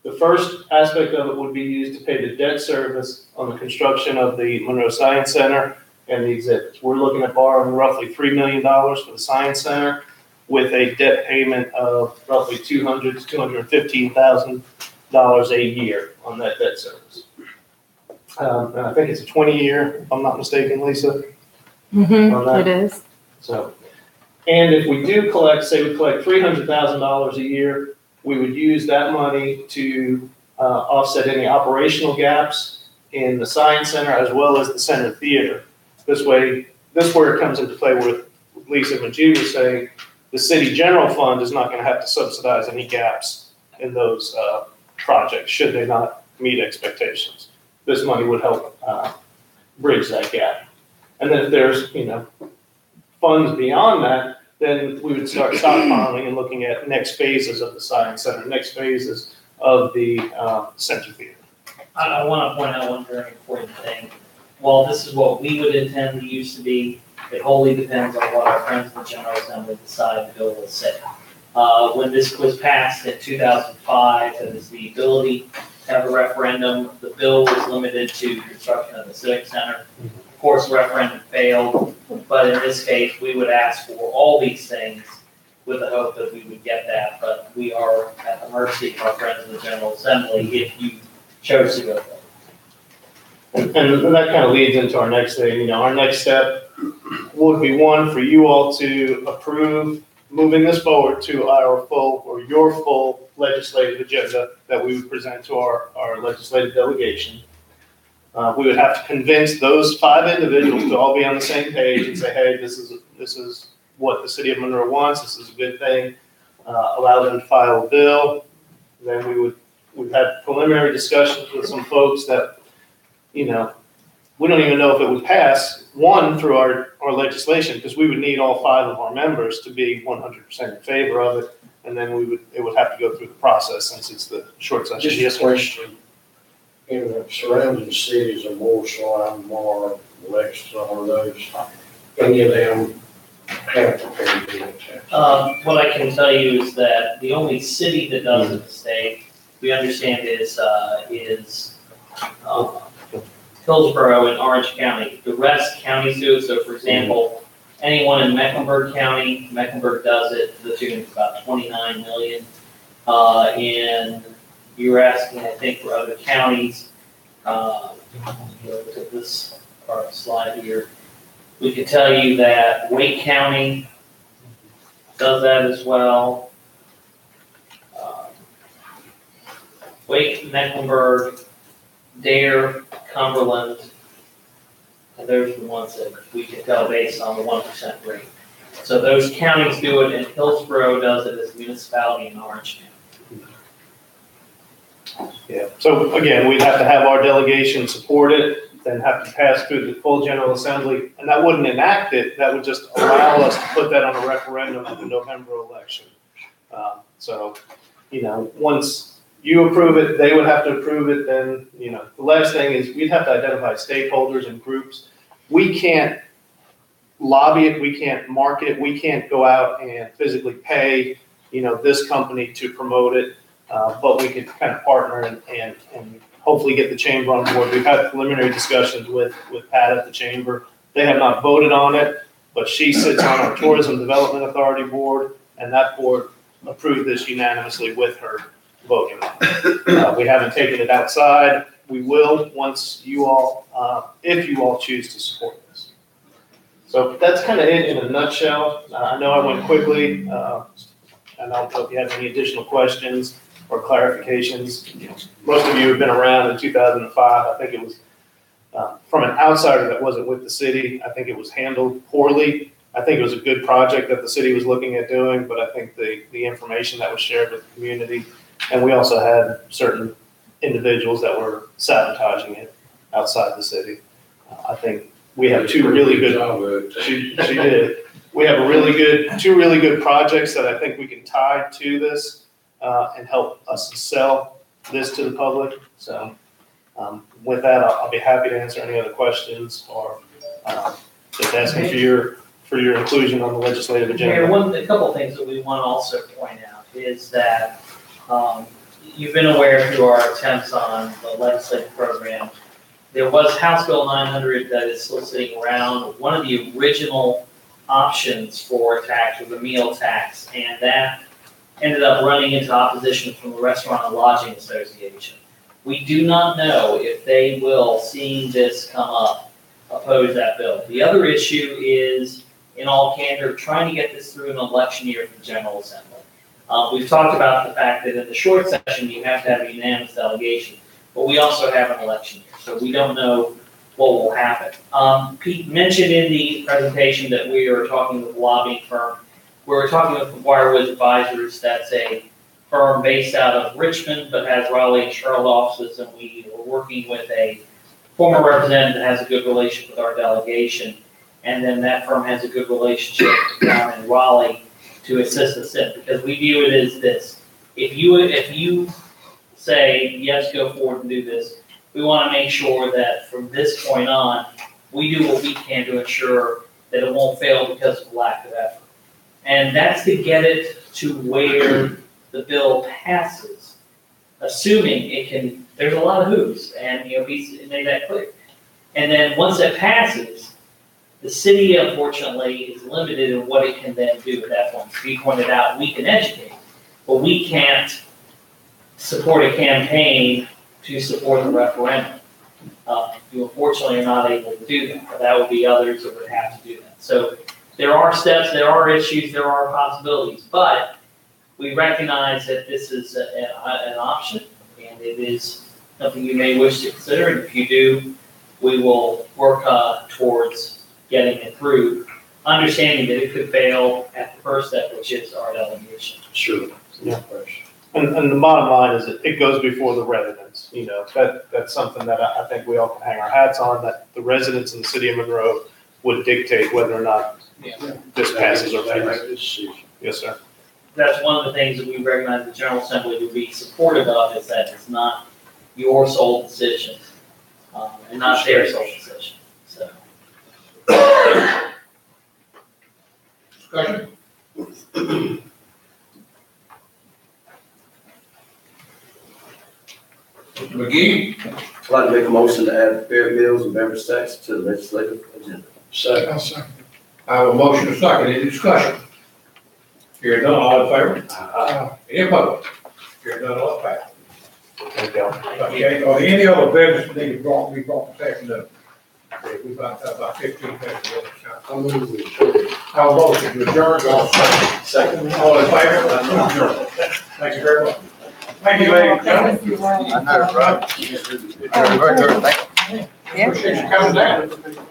the first aspect of it would be used to pay the debt service on the construction of the Monroe Science Center and the exhibits. We're looking at borrowing roughly $3 million for the Science Center with a debt payment of roughly $200,000 to $215,000 a year on that debt service. And I think it's a 20-year, if I'm not mistaken, Lisa. It is. So, and if we do collect, say we collect $300,000 a year, we would use that money to offset any operational gaps in the Science Center as well as the Center Theater. This way, this is where it comes into play with Lisa and what you were saying. The city general fund is not going to have to subsidize any gaps in those projects should they not meet expectations. This money would help bridge that gap. And then if there's funds beyond that, then we would start stockpiling and looking at next phases of the Science Center, next phases of the Center Theater. I want to point out one very important thing. While this is what we would intend to use to be, it wholly depends on what our friends in the General Assembly decide to go with say. When this was passed in 2005, there was the ability to have a referendum. The bill was limited to construction of the Civic Center. Of course, the referendum failed, but in this case, we would ask for all these things with the hope that we would get that. But we are at the mercy of our friends in the General Assembly if you chose to go there. And that kind of leads into our next thing. Our next step would be one for you all to approve moving this forward to your full legislative agenda that we would present to our legislative delegation. We would have to convince those 5 individuals to all be on the same page and say, hey, this is what the city of Monroe wants. This is a good thing. Allow them to file a bill. Then we'd have preliminary discussions with some folks that, we don't even know if it would pass, one, through our legislation, because we would need all 5 of our members to be 100% in favor of it, and then it would have to go through the process since it's the short session. Just a question. In the surrounding cities of Warsaw, Monroe, Lexington, all of those, any of them have to pay the tax? What I can tell you is that the only city that does in the state, we understand is Hillsborough in Orange County. The rest counties do it. So, for example, anyone in Mecklenburg County, Mecklenburg does it to the tune of about $29 million. And you were asking, I think, for other counties. Look at this slide here. We can tell you that Wake County does that as well. Wake, Mecklenburg, Dare, Cumberland, and those are the ones that we can tell based on the 1% rate. So those counties do it, and Hillsborough does it as a municipality in Orange County. Yeah, so again, we'd have to have our delegation support it, then have to pass through the full General Assembly, and that wouldn't enact it, that would just allow us to put that on a referendum at the November election. So, once you approve it, they would have to approve it, then, the last thing is we'd have to identify stakeholders and groups. We can't lobby it, we can't market it, we can't go out and physically pay, this company to promote it. But we could kind of partner and hopefully get the chamber on board. We've had preliminary discussions with Pat at the chamber. They have not voted on it, but she sits on our Tourism Development Authority board, and that board approved this unanimously with her voting on it. We haven't taken it outside. We will once you all, if you all choose to support this. So that's kind of it in a nutshell. I know I went quickly, and I don't know if you have any additional questions or clarifications. Most of you have been around in 2005. I think it was, from an outsider that wasn't with the city, I think it was handled poorly. I think it was a good project that the city was looking at doing, but I think the information that was shared with the community, and we also had certain individuals that were sabotaging it outside the city. I think we have two really good, she did. We have two really good projects that I think we can tie to this and help us sell this to the public. So with that, I'll be happy to answer any other questions or just asking for your inclusion on the legislative agenda. Mayor, a couple of things that we want to also point out is that you've been aware through our attempts on the legislative program. There was House Bill 900 that is still sitting around. One of the original options for a tax was a meal tax, and that ended up running into opposition from the Restaurant and Lodging Association. We do not know if they will, seeing this come up, oppose that bill. The other issue is, in all candor, trying to get this through an election year for the General Assembly. We've talked about the fact that in the short session, you have to have a unanimous delegation, but we also have an election year, so we don't know what will happen. Pete mentioned in the presentation that we are talking with a lobbying firm. We're talking with Wirewood Advisors. That's a firm based out of Richmond, but has Raleigh and Charlotte offices, and we are working with a former representative that has a good relationship with our delegation, and then that firm has a good relationship down in Raleigh to assist us in, because we view it as this. If you say, yes, go forward and do this, we want to make sure that from this point on, we do what we can to ensure that it won't fail because of lack of effort. And that's to get it to where the bill passes, assuming it can. There's a lot of hoops, and he made that clear. And then once it passes, the city unfortunately is limited in what it can then do at that point. He pointed out we can educate, but we can't support a campaign to support the referendum. You unfortunately are not able to do that, but that would be others that would have to do that. So there are steps, there are issues, there are possibilities, but we recognize that this is an option, and it is something you may wish to consider. And if you do, we will work towards getting it through, understanding that it could fail at the first step, which is our delegation. Sure. Yeah. And the bottom line is that it goes before the residents. That's something that I think we all can hang our hats on, that the residents in the city of Monroe would dictate whether or not this passes or fails. Yes, sir. That's one of the things that we recognize the General Assembly would be supportive of, is that it's not your sole decision and not their sole decision. So. Discussion? Mr. McGee? I'd like to make a motion to add fair meals and beverage tax to the legislative agenda. Second. I have a motion to second. Any discussion? Hearing none, all in favor? Any opposed? Hearing none, all in favor? Thank you. Okay, or any other business that we brought this afternoon? Okay, we've got about 15 minutes. I'm moving to adjourn. Have a motion to adjourn, all Second. all in favor? Adjourn. Thank you very much. Thank you, ladies and gentlemen. I know, right? Thank you. Yeah. Appreciate you coming down.